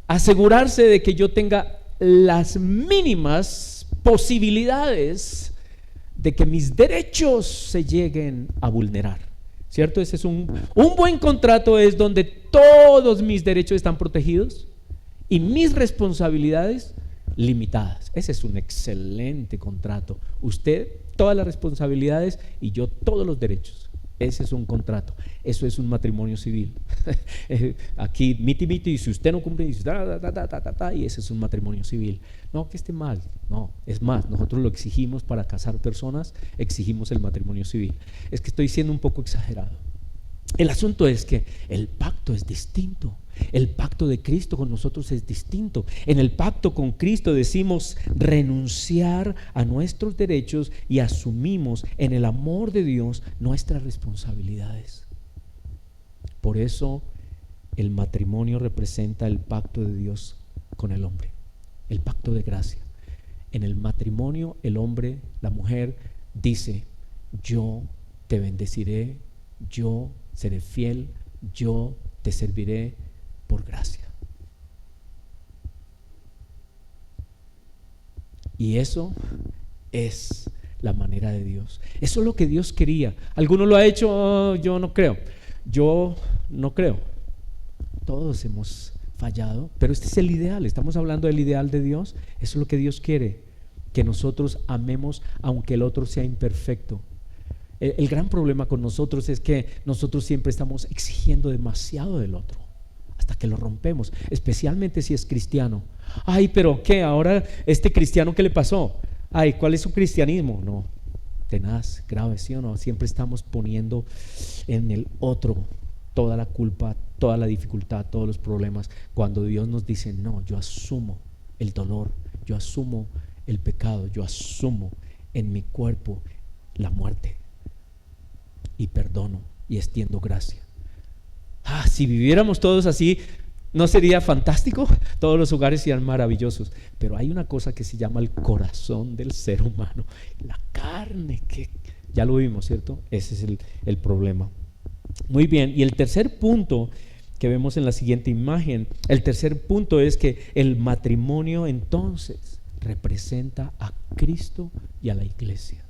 asegurarse de que yo tenga las mínimas posibilidades de que mis derechos se lleguen a vulnerar. ¿Cierto? Ese es un buen contrato, es donde todos mis derechos están protegidos y mis responsabilidades limitadas. Ese es un excelente contrato. Usted todas las responsabilidades y yo todos los derechos. Ese es un contrato. Eso es un matrimonio civil. Aquí miti, y si usted no cumple, dice, y ese es un matrimonio civil. No, que esté mal. No, es más, nosotros lo exigimos para casar personas, exigimos el matrimonio civil. Es que estoy siendo un poco exagerado. El asunto es que el pacto es distinto. El pacto de Cristo con nosotros es distinto. En el pacto con Cristo decimos renunciar a nuestros derechos y asumimos en el amor de Dios nuestras responsabilidades. Por eso el matrimonio representa el pacto de Dios con el hombre, el pacto de gracia. En el matrimonio el hombre, la mujer dice: yo te bendeciré, yo seré fiel, yo te serviré por gracia. Y eso es la manera de Dios. Eso es lo que Dios quería. ¿Alguno lo ha hecho? Oh, yo no creo. Yo no creo. Todos hemos fallado, pero este es el ideal. Estamos hablando del ideal de Dios. Eso es lo que Dios quiere, que nosotros amemos aunque el otro sea imperfecto. El gran problema con nosotros es que nosotros siempre estamos exigiendo demasiado del otro hasta que lo rompemos, especialmente si es cristiano. Ay, pero ¿qué? Ahora este cristiano, ¿qué le pasó? Ay, ¿cuál es su cristianismo? No, tenaz, grave, ¿sí o no? Siempre estamos poniendo en el otro toda la culpa, toda la dificultad, todos los problemas, cuando Dios nos dice, no, yo asumo el dolor, yo asumo el pecado, yo asumo en mi cuerpo la muerte y perdono y extiendo gracia. Si viviéramos todos así, ¿no sería fantástico? Todos los hogares serían maravillosos. Pero hay una cosa que se llama el corazón del ser humano, la carne, que ya lo vimos, ¿cierto? Ese es el problema. Muy bien, y el tercer punto que vemos en la siguiente imagen, el tercer punto es que el matrimonio entonces representa a Cristo y a la iglesia.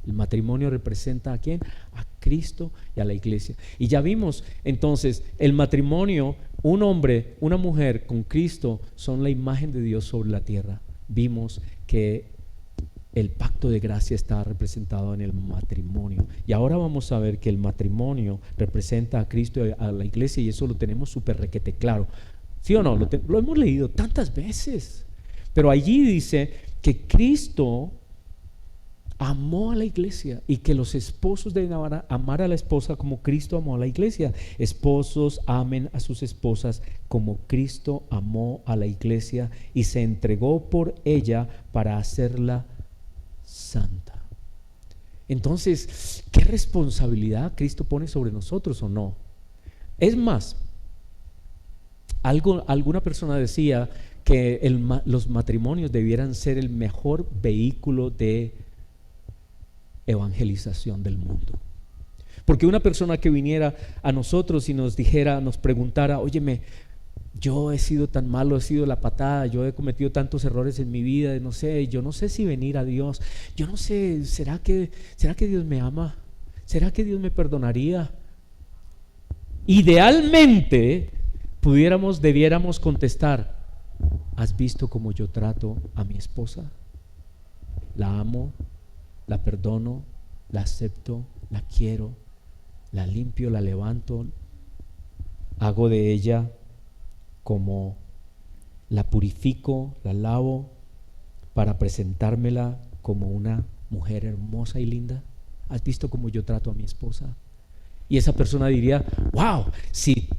El matrimonio representa ¿a quién? A Cristo y a la iglesia. Y ya vimos entonces el matrimonio, un hombre, una mujer con Cristo son la imagen de Dios sobre la tierra. Vimos que el pacto de gracia está representado en el matrimonio. Y ahora vamos a ver que el matrimonio representa a Cristo y a la iglesia, y eso lo tenemos súper requete claro. ¿Sí o no? Lo hemos leído tantas veces. Pero allí dice que Cristo amó a la iglesia y que los esposos deben amar a la esposa como Cristo amó a la iglesia. Esposos, amen a sus esposas como Cristo amó a la iglesia y se entregó por ella para hacerla santa. Entonces, ¿qué responsabilidad Cristo pone sobre nosotros o no? Es más, alguna persona decía que los matrimonios debieran ser el mejor vehículo de evangelización del mundo. Porque una persona que viniera a nosotros y nos dijera, nos preguntara, óyeme, yo he sido tan malo, he sido la patada, yo he cometido tantos errores en mi vida, no sé, yo no sé si venir a Dios, yo no sé, ¿será que Dios me ama? ¿Será que Dios me perdonaría? Idealmente debiéramos contestar, ¿has visto cómo yo trato a mi esposa? La amo, la perdono, la acepto, la quiero, la limpio, la levanto, hago de ella como la purifico, la lavo para presentármela como una mujer hermosa y linda. ¿Has visto cómo yo trato a mi esposa? Y esa persona diría, wow, si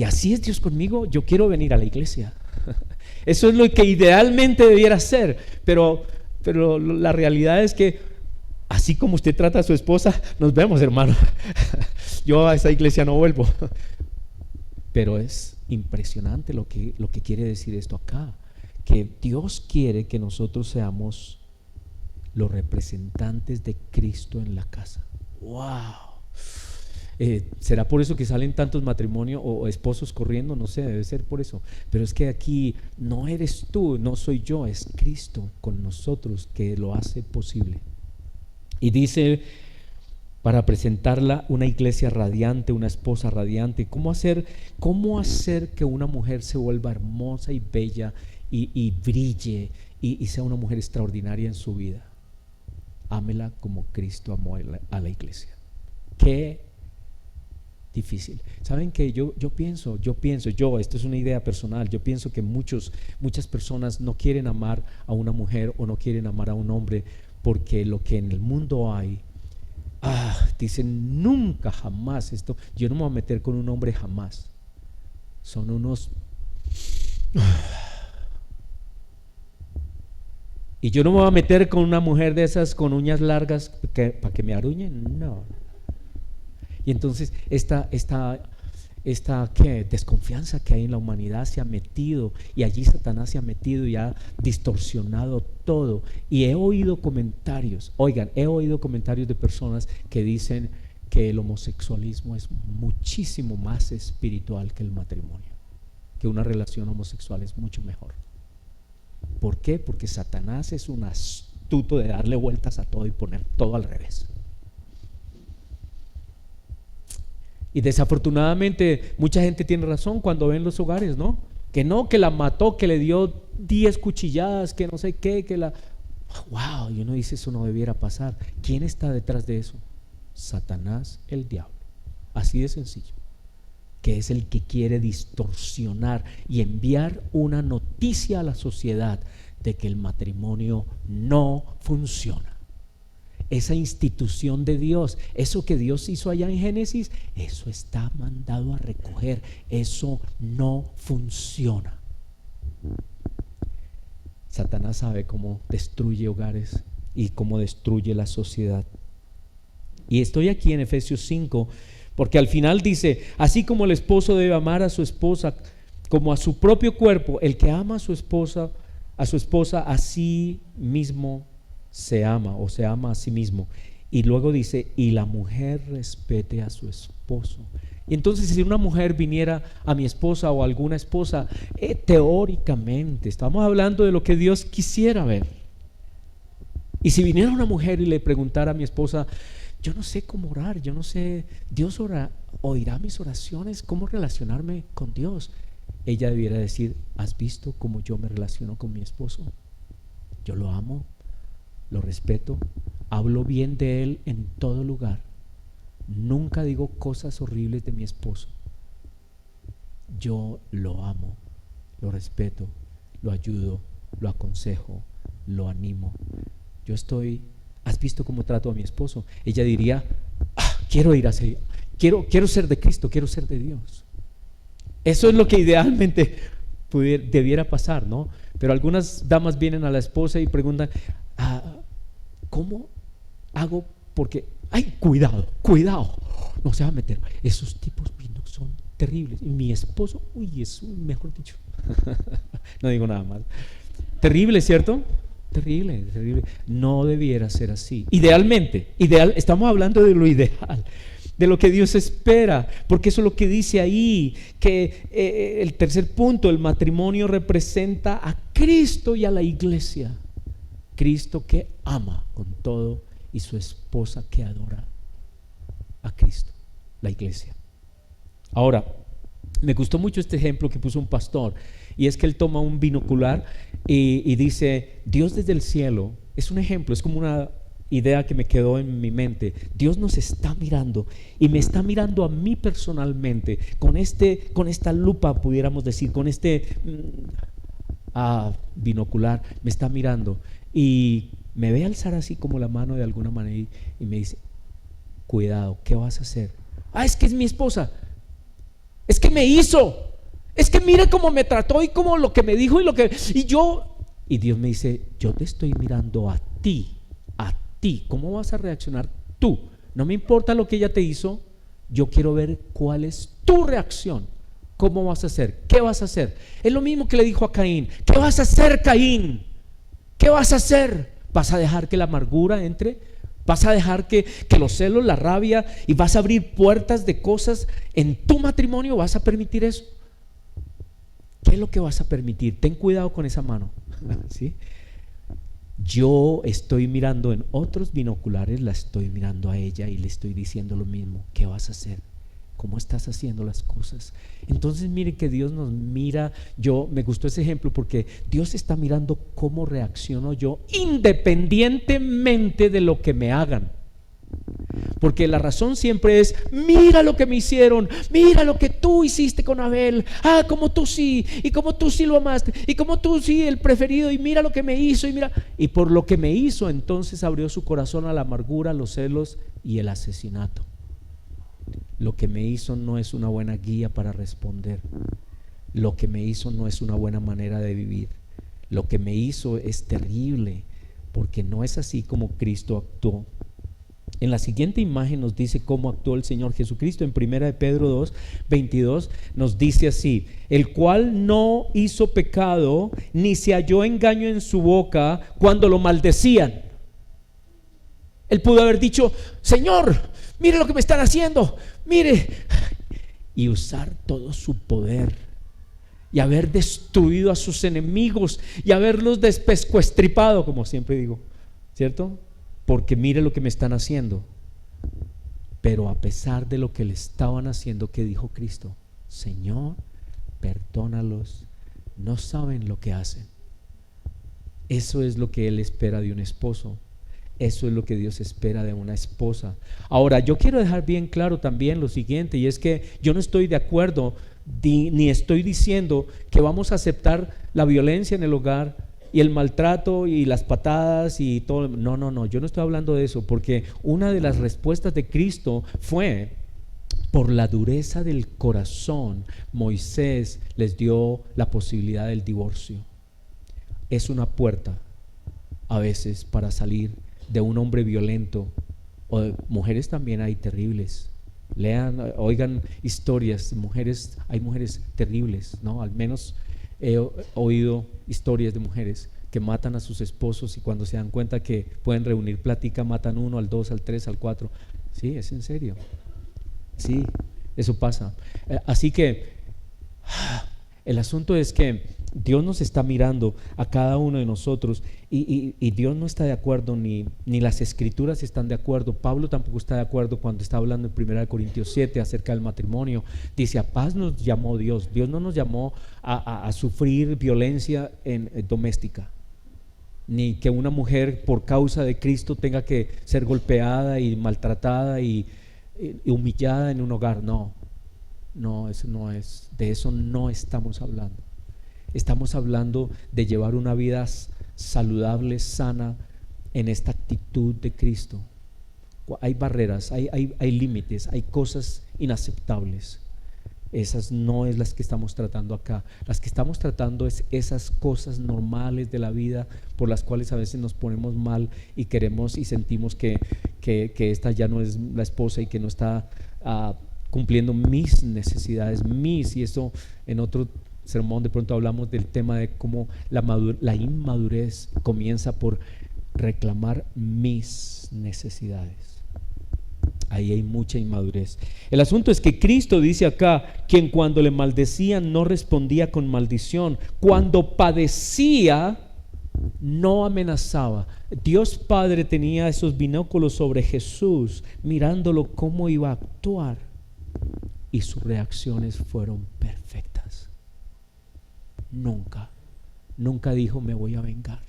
así es Dios conmigo, yo quiero venir a la iglesia. Eso es lo que idealmente debiera ser, pero la realidad es que así como usted trata a su esposa, nos vemos, hermano. Yo a esa iglesia no vuelvo. Pero es impresionante lo que quiere decir esto acá, que Dios quiere que nosotros seamos los representantes de Cristo en la casa. ¡Wow! ¿Será por eso que salen tantos matrimonios o esposos corriendo? No sé, debe ser por eso. Pero es que aquí no eres tú, no soy yo, es Cristo con nosotros que lo hace posible. Y dice, para presentarla una iglesia radiante, una esposa radiante. ¿Cómo hacer que una mujer se vuelva hermosa y bella y brille y sea una mujer extraordinaria en su vida? Ámela como Cristo amó a la iglesia. Qué difícil. ¿Saben qué? Yo pienso, esto es una idea personal, yo pienso que muchas personas no quieren amar a una mujer o no quieren amar a un hombre porque lo que en el mundo hay, dicen nunca, jamás esto, yo no me voy a meter con un hombre jamás. Son unos... Y yo no me voy a meter con una mujer de esas con uñas largas para que me aruñen, no. Y entonces esta desconfianza que hay en la humanidad se ha metido, y allí Satanás se ha metido y ha distorsionado todo. Y he oído comentarios de personas que dicen que el homosexualismo es muchísimo más espiritual que el matrimonio, que una relación homosexual es mucho mejor. ¿Por qué? Porque Satanás es un astuto de darle vueltas a todo y poner todo al revés. Y desafortunadamente mucha gente tiene razón cuando ven los hogares, ¿no? Que la mató, que le dio 10 cuchilladas, que no sé qué, que la... Wow, y uno dice, eso no debiera pasar. ¿Quién está detrás de eso? Satanás, el diablo. Así de sencillo. Que es el que quiere distorsionar y enviar una noticia a la sociedad de que el matrimonio no funciona. Esa institución de Dios, eso que Dios hizo allá en Génesis, eso está mandado a recoger. Eso no funciona. Satanás sabe cómo destruye hogares y cómo destruye la sociedad. Y estoy aquí en Efesios 5 porque al final dice: así como el esposo debe amar a su esposa como a su propio cuerpo, el que ama a su esposa a sí mismo se ama, o se ama a sí mismo. Y luego dice: y la mujer respete a su esposo. Y entonces, si una mujer viniera a mi esposa o a alguna esposa, teóricamente estamos hablando de lo que Dios quisiera ver. Y si viniera una mujer y le preguntara a mi esposa: yo no sé cómo orar, yo no sé, Dios oirá mis oraciones, cómo relacionarme con Dios, ella debiera decir: ¿has visto cómo yo me relaciono con mi esposo? Yo lo amo, lo respeto, hablo bien de él en todo lugar, nunca digo cosas horribles de mi esposo. Yo lo amo, lo respeto, lo ayudo, lo aconsejo, lo animo. ¿Has visto cómo trato a mi esposo? Ella diría: quiero ir hacia, quiero ser de Cristo, quiero ser de Dios. Eso es lo que idealmente debiera pasar, ¿no? Pero algunas damas vienen a la esposa y preguntan: ¿cómo hago? Porque, cuidado, no se va a meter. Esos tipos son terribles. Y mi esposo, es mejor dicho. No digo nada más. Terrible, ¿cierto? Terrible. No debiera ser así. Estamos hablando de lo ideal, de lo que Dios espera, porque eso es lo que dice ahí, que el tercer punto, el matrimonio representa a Cristo y a la iglesia. Cristo que ama con todo y su esposa que adora a Cristo, la iglesia. Ahora, me gustó mucho este ejemplo que puso un pastor, y es que él toma un binocular y dice: Dios desde el cielo. Es un ejemplo, es como una idea que me quedó en mi mente. Dios nos está mirando y me está mirando a mí personalmente con esta lupa, pudiéramos decir, con este binocular. Me está mirando y me ve alzar así como la mano de alguna manera y me dice: cuidado, ¿qué vas a hacer? Es que es mi esposa, es que me hizo, es que mira cómo me trató y cómo lo que me dijo y Dios me dice: yo te estoy mirando a ti. ¿Cómo vas a reaccionar tú? No me importa lo que ella te hizo, yo quiero ver cuál es tu reacción. ¿Cómo vas a hacer? ¿Qué vas a hacer? Es lo mismo que le dijo a Caín: ¿qué vas a hacer, Caín? ¿Qué vas a hacer? ¿Vas a dejar que la amargura entre? ¿Vas a dejar que los celos, la rabia, y vas a abrir puertas de cosas en tu matrimonio? ¿Vas a permitir eso? ¿Qué es lo que vas a permitir? Ten cuidado con esa mano. ¿Sí? Yo estoy mirando en otros binoculares, la estoy mirando a ella y le estoy diciendo lo mismo. ¿Qué vas a hacer? ¿Cómo estás haciendo las cosas? Entonces miren que Dios nos mira. Me gustó ese ejemplo porque Dios está mirando cómo reacciono yo independientemente de lo que me hagan. Porque la razón siempre es: mira lo que me hicieron, mira lo que tú hiciste con Abel, como tú sí, y como tú sí lo amaste, y como tú sí el preferido, y mira lo que me hizo, y por lo que me hizo, entonces abrió su corazón a la amargura, los celos y el asesinato. Lo que me hizo no es una buena guía para responder. Lo que me hizo no es una buena manera de vivir. Lo que me hizo es terrible, porque no es así como Cristo actuó. En la siguiente imagen nos dice cómo actuó el Señor Jesucristo. En 1 de Pedro 2, 22 nos dice así: el cual no hizo pecado, ni se halló engaño en su boca cuando lo maldecían. Él pudo haber dicho: Señor, mire lo que me están haciendo, mire, y usar todo su poder y haber destruido a sus enemigos y haberlos despescuestripado, como siempre digo, ¿cierto? Porque mire lo que me están haciendo. Pero a pesar de lo que le estaban haciendo, ¿qué dijo Cristo? Señor, perdónalos, no saben lo que hacen. Eso es lo que Él espera de un esposo. Eso es lo que Dios espera de una esposa. Ahora, yo quiero dejar bien claro también lo siguiente, y es que yo no estoy de acuerdo ni estoy diciendo que vamos a aceptar la violencia en el hogar y el maltrato y las patadas y todo. No, no, no, yo no estoy hablando de eso, porque una de las respuestas de Cristo fue: por la dureza del corazón, Moisés les dio la posibilidad del divorcio. Es una puerta a veces para salir de un hombre violento, o de mujeres también hay terribles. Lean, oigan historias de mujeres, hay mujeres terribles, ¿no? Al menos he oído historias de mujeres que matan a sus esposos y cuando se dan cuenta que pueden reunir plática, matan uno, al dos, al tres, al cuatro. Sí, es en serio. Sí, eso pasa. Así que el asunto es que Dios nos está mirando a cada uno de nosotros y Dios no está de acuerdo, ni las escrituras están de acuerdo. Pablo tampoco está de acuerdo cuando está hablando en 1 Corintios 7 acerca del matrimonio. Dice: a paz nos llamó Dios. Dios no nos llamó a sufrir violencia doméstica, ni que una mujer por causa de Cristo tenga que ser golpeada y maltratada y humillada en un hogar. No, no, eso no es, de eso no estamos hablando. Estamos hablando de llevar una vida saludable, sana, en esta actitud de Cristo. Hay barreras, hay límites, hay cosas inaceptables. Esas no es las que estamos tratando acá. Las que estamos tratando es esas cosas normales de la vida por las cuales a veces nos ponemos mal y queremos y sentimos que esta ya no es la esposa y que no está cumpliendo mis necesidades, y eso en otro sermón de pronto hablamos del tema de cómo la inmadurez comienza por reclamar mis necesidades. Ahí hay mucha inmadurez. El asunto es que Cristo dice acá: quien cuando le maldecían no respondía con maldición, cuando padecía no amenazaba. Dios Padre tenía esos binóculos sobre Jesús, mirándolo cómo iba a actuar, y sus reacciones fueron perfectas. Nunca dijo: me voy a vengar.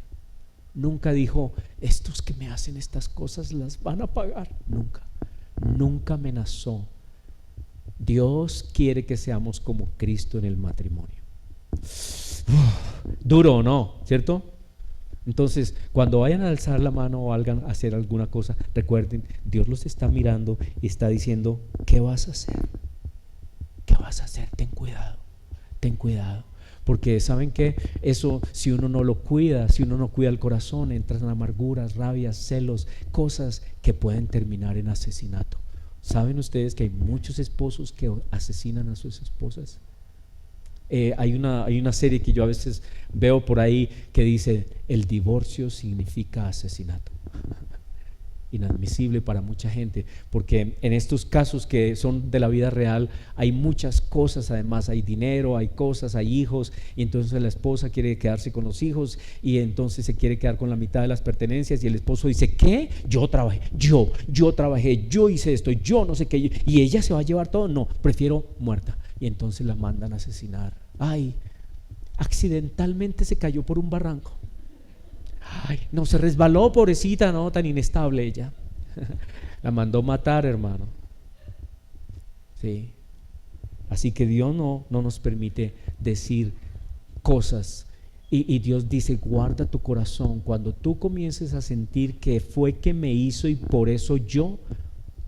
Nunca dijo: estos que me hacen estas cosas las van a pagar. Nunca amenazó. Dios quiere que seamos como Cristo en el matrimonio. Duro o no, ¿cierto? Entonces, cuando vayan a alzar la mano o a hacer alguna cosa, recuerden, Dios los está mirando y está diciendo: ¿qué vas a hacer? ¿Qué vas a hacer? Ten cuidado, ten cuidado. Porque ¿saben qué? Eso, si uno no lo cuida, si uno no cuida el corazón, entran amarguras, rabias, celos, cosas que pueden terminar en asesinato. ¿Saben ustedes que hay muchos esposos que asesinan a sus esposas? Hay una serie que yo a veces veo por ahí que dice: el divorcio significa asesinato. Inadmisible para mucha gente, porque en estos casos que son de la vida real hay muchas cosas. Además hay dinero, hay cosas, hay hijos, y entonces la esposa quiere quedarse con los hijos y entonces se quiere quedar con la mitad de las pertenencias, y el esposo dice: ¿qué? Yo trabajé, yo hice esto, yo no sé qué, y ella se va a llevar todo. No, prefiero muerta. Y entonces la mandan a asesinar. Ay, accidentalmente se cayó por un barranco. Ay, no, se resbaló, pobrecita, no, tan inestable ella. La mandó matar, hermano. Sí. Así que Dios no nos permite decir cosas. Y Dios dice: guarda tu corazón. Cuando tú comiences a sentir que fue que me hizo y por eso yo,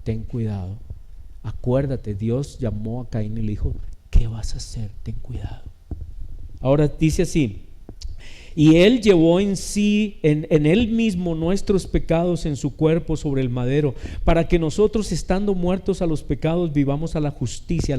ten cuidado. Acuérdate, Dios llamó a Caín y le dijo: ¿qué vas a hacer? Ten cuidado. Ahora dice así: y él llevó en sí, en él mismo, nuestros pecados en su cuerpo sobre el madero, para que nosotros, estando muertos a los pecados, vivamos a la justicia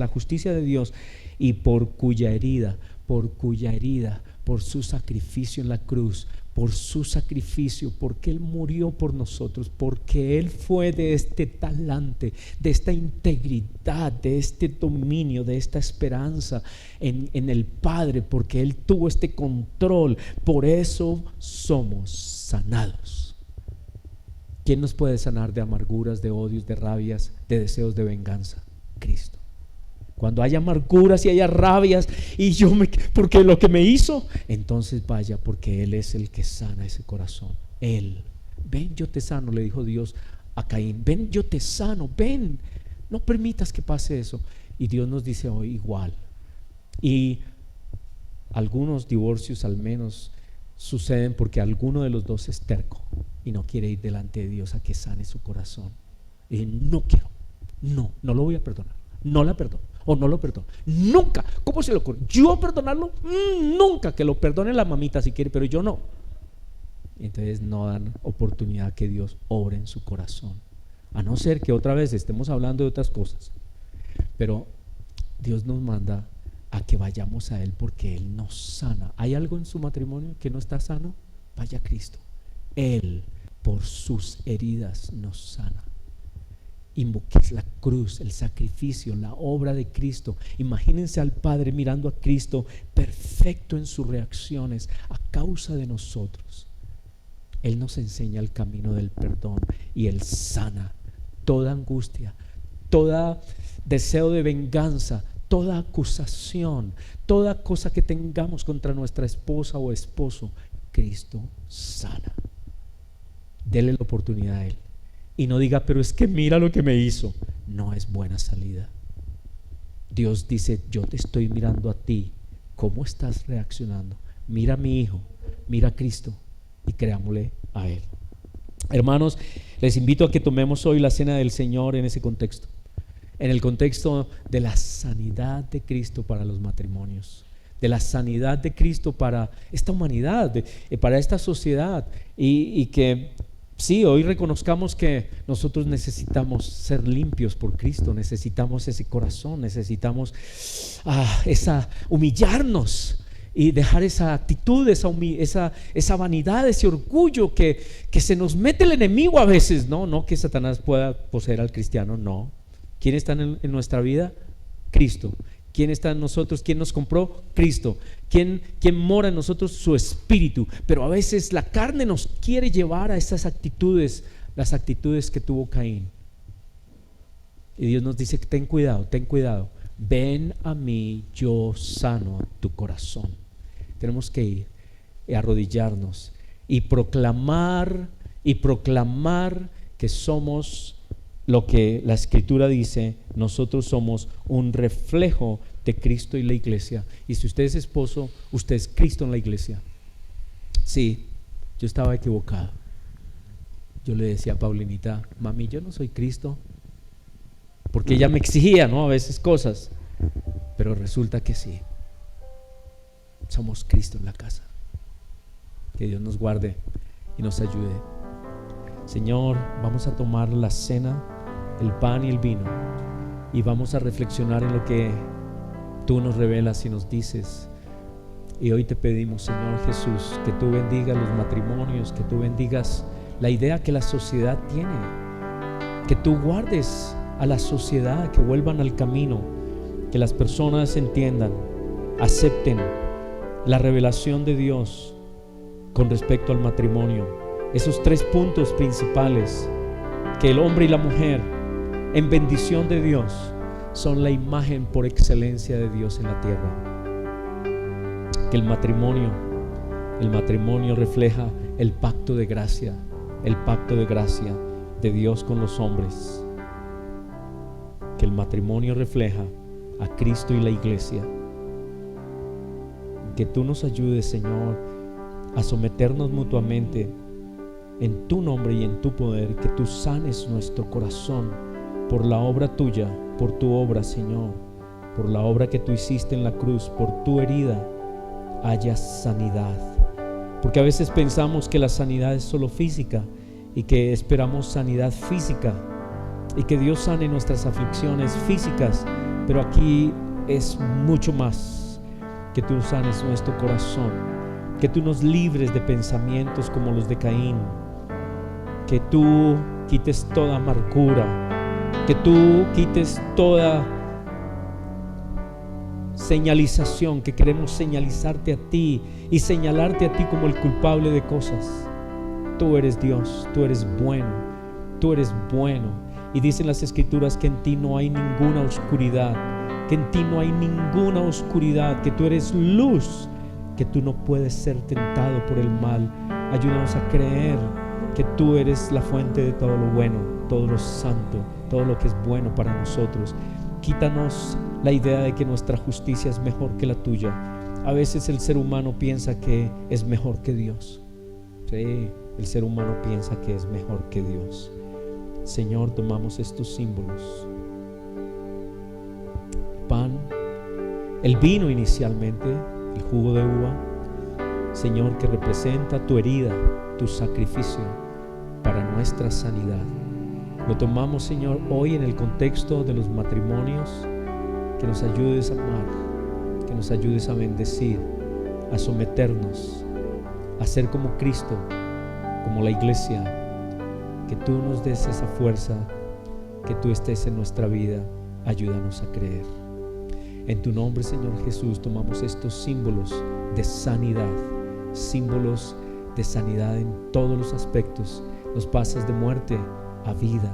de Dios, y por cuya herida, por su sacrificio en la cruz, por su sacrificio, porque Él murió por nosotros, porque Él fue de este talante, de esta integridad, de este dominio, de esta esperanza en el Padre, porque Él tuvo este control. Por eso somos sanados. ¿Quién nos puede sanar de amarguras, de odios, de rabias, de deseos de venganza? Cristo. Cuando haya amarguras y haya rabias y porque lo que me hizo, entonces vaya, porque Él es el que sana ese corazón. Él, ven, yo te sano, le dijo Dios a Caín, ven, yo te sano, ven, no permitas que pase eso. Y Dios nos dice hoy igual. Y algunos divorcios al menos suceden porque alguno de los dos es terco y no quiere ir delante de Dios a que sane su corazón. Y no quiero, no lo voy a perdonar, no la perdono o no lo perdono, nunca. ¿Cómo se le ocurre? ¿Yo perdonarlo? Nunca. Que lo perdone la mamita si quiere, pero yo no. Entonces no dan oportunidad que Dios obre en su corazón, a no ser que otra vez estemos hablando de otras cosas. Pero Dios nos manda a que vayamos a Él porque Él nos sana. ¿Hay algo en su matrimonio que no está sano? Vaya a Cristo. Él por sus heridas nos sana. Invoques la cruz, el sacrificio, la obra de Cristo. Imagínense al Padre mirando a Cristo perfecto en sus reacciones a causa de nosotros. Él nos enseña el camino del perdón y Él sana toda angustia, todo deseo de venganza, toda acusación, toda cosa que tengamos contra nuestra esposa o esposo. Cristo sana. Dele la oportunidad a Él. Y no diga, pero es que mira lo que me hizo. No es buena salida. Dios dice, yo te estoy mirando a ti. ¿Cómo estás reaccionando? Mira a mi hijo, mira a Cristo y creámosle a Él. Hermanos, les invito a que tomemos hoy la cena del Señor en ese contexto. En el contexto de la sanidad de Cristo para los matrimonios, de la sanidad de Cristo para esta humanidad, para esta sociedad, y que sí, hoy reconozcamos que nosotros necesitamos ser limpios por Cristo, necesitamos ese corazón, necesitamos humillarnos y dejar esa actitud, esa vanidad, ese orgullo que se nos mete el enemigo a veces. No que Satanás pueda poseer al cristiano, no. ¿Quién está en nuestra vida? Cristo. ¿Quién está en nosotros? ¿Quién nos compró? Cristo. ¿Quién mora en nosotros? Su Espíritu. Pero a veces la carne nos quiere llevar a esas actitudes, las actitudes que tuvo Caín. Y Dios nos dice, ten cuidado. Ven a mí, yo sano tu corazón. Tenemos que ir y arrodillarnos y proclamar que somos lo que la Escritura dice. Nosotros somos un reflejo de Cristo y la iglesia. Y si usted es esposo, usted es Cristo en la iglesia. Sí, yo estaba equivocado. Yo le decía a Paulinita, mami, yo no soy Cristo, porque ella me exigía, a veces cosas, pero resulta que sí, somos Cristo en la casa. Que Dios nos guarde y nos ayude. Señor, vamos a tomar la cena, el pan y el vino, y vamos a reflexionar en lo que tú nos revelas y nos dices. Y hoy te pedimos, Señor Jesús, que tú bendigas los matrimonios, que tú bendigas la idea que la sociedad tiene, que tú guardes a la sociedad, que vuelvan al camino, que las personas entiendan, acepten la revelación de Dios con respecto al matrimonio. Esos 3 puntos principales, que el hombre y la mujer en bendición de Dios son la imagen por excelencia de Dios en la tierra. Que el matrimonio refleja el pacto de gracia de Dios con los hombres. Que el matrimonio refleja a Cristo y la iglesia. Que tú nos ayudes, Señor, a someternos mutuamente en tu nombre y en tu poder. Que tú sanes nuestro corazón por la obra tuya, por tu obra, Señor, por la obra que tú hiciste en la cruz. Por tu herida haya sanidad, porque a veces pensamos que la sanidad es solo física y que esperamos sanidad física y que Dios sane nuestras aflicciones físicas, pero aquí es mucho más. Que tú sanes nuestro corazón, que tú nos libres de pensamientos como los de Caín, que tú quites toda amargura, que tú quites toda señalización, que queremos señalizarte a ti y señalarte a ti como el culpable de cosas. Tú eres Dios, tú eres bueno, y dicen las Escrituras que en ti no hay ninguna oscuridad. que en ti no hay ninguna oscuridad, que tú eres luz, que tú no puedes ser tentado por el mal. Ayúdanos a creer que tú eres la fuente de todo lo bueno, todo lo santo, todo lo que es bueno para nosotros. Quítanos la idea de que nuestra justicia es mejor que la tuya. A veces el ser humano piensa que es mejor que Dios. Sí, el ser humano piensa que es mejor que Dios. Señor, tomamos estos símbolos: el pan, el vino inicialmente, el jugo de uva, Señor, que representa tu herida, tu sacrificio para nuestra sanidad. Lo tomamos, Señor, hoy en el contexto de los matrimonios. Que nos ayudes a amar, que nos ayudes a bendecir, a someternos, a ser como Cristo, como la iglesia. Que tú nos des esa fuerza, que tú estés en nuestra vida. Ayúdanos a creer. En tu nombre, Señor Jesús, tomamos estos símbolos de sanidad, símbolos de sanidad en todos los aspectos. Nos pasas de muerte a vida,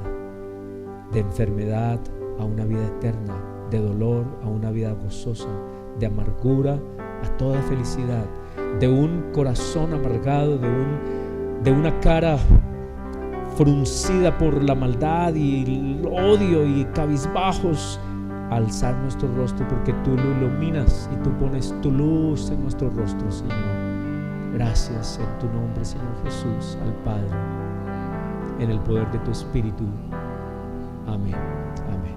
de enfermedad a una vida eterna, de dolor a una vida gozosa, de amargura a toda felicidad, de un corazón amargado, de una cara fruncida por la maldad y el odio y cabizbajos, a alzar nuestro rostro, porque tú lo iluminas y tú pones tu luz en nuestro rostro, Señor. Gracias en tu nombre, Señor Jesús, al Padre, en el poder de tu Espíritu. Amén. Amén.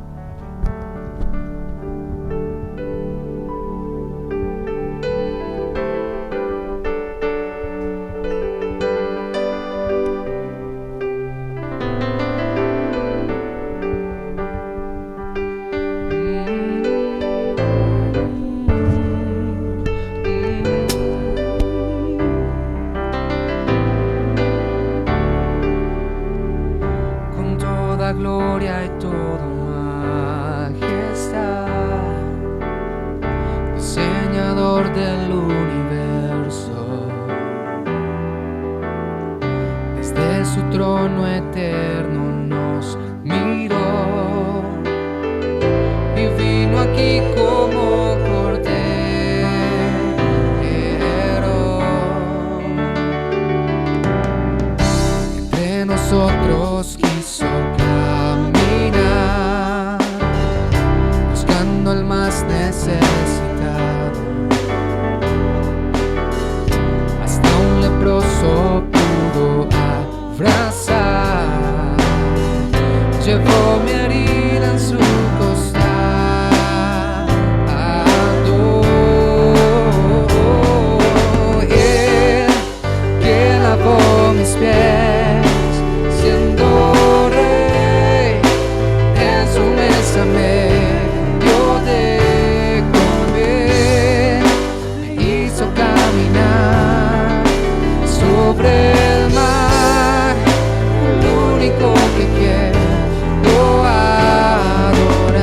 Gloria y toda majestad, diseñador del universo, desde su trono eterno nos miró y vino aquí como cordero. Entre nosotros quiso caminar, buscando al más necesitado. Hasta un leproso pudo abrazar. Llevó mi herida en su costado. Él que lavó mis pies, siendo rey, en su mesa me dio de comer, me hizo caminar sobre el mar, el único que quiero adorar.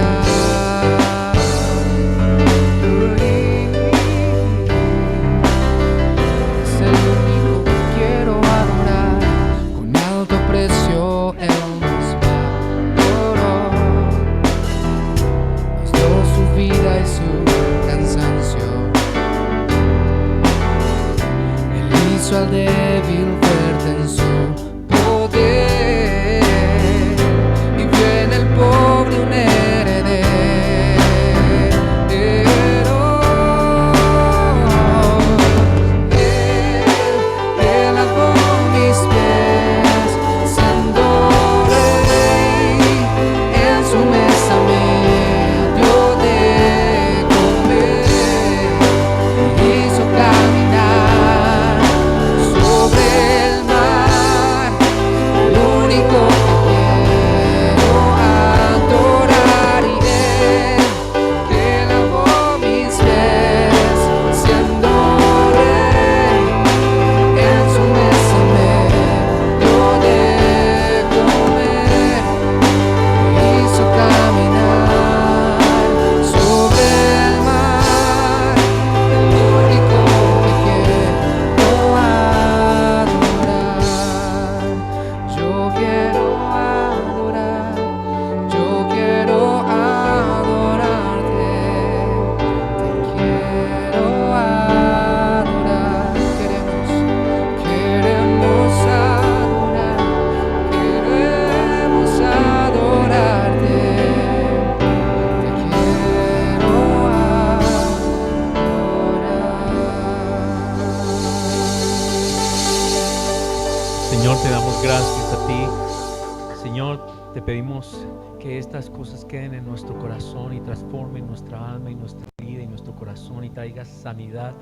pedimos que estas cosas queden en nuestro corazón y transformen nuestra alma y nuestra vida y nuestro corazón, y traiga sanidad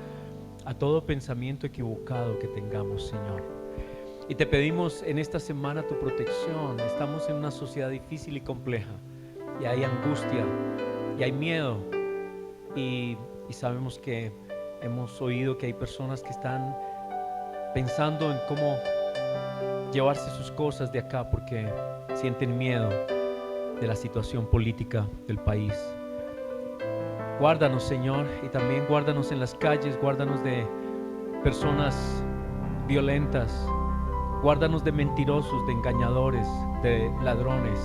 a todo pensamiento equivocado que tengamos, Señor. Y te pedimos en esta semana tu protección. Estamos en una sociedad difícil y compleja, y hay angustia, y hay miedo, y sabemos que hemos oído que hay personas que están pensando en cómo llevarse sus cosas de acá porque sienten miedo de la situación política del país. Guárdanos, Señor, y también guárdanos en las calles, guárdanos de personas violentas, guárdanos de mentirosos, de engañadores, de ladrones.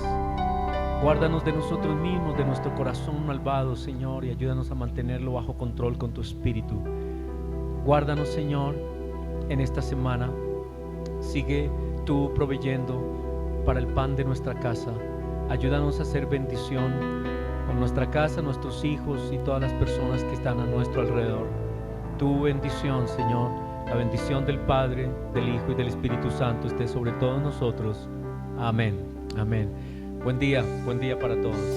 Guárdanos de nosotros mismos, de nuestro corazón malvado, Señor, y ayúdanos a mantenerlo bajo control con tu Espíritu. Guárdanos, Señor, en esta semana. Sigue tú proveyendo para el pan de nuestra casa. Ayúdanos a hacer bendición con nuestra casa, nuestros hijos y todas las personas que están a nuestro alrededor. Tu bendición, Señor, la bendición del Padre, del Hijo y del Espíritu Santo esté sobre todos nosotros. Amén. Amén. Buen día para todos.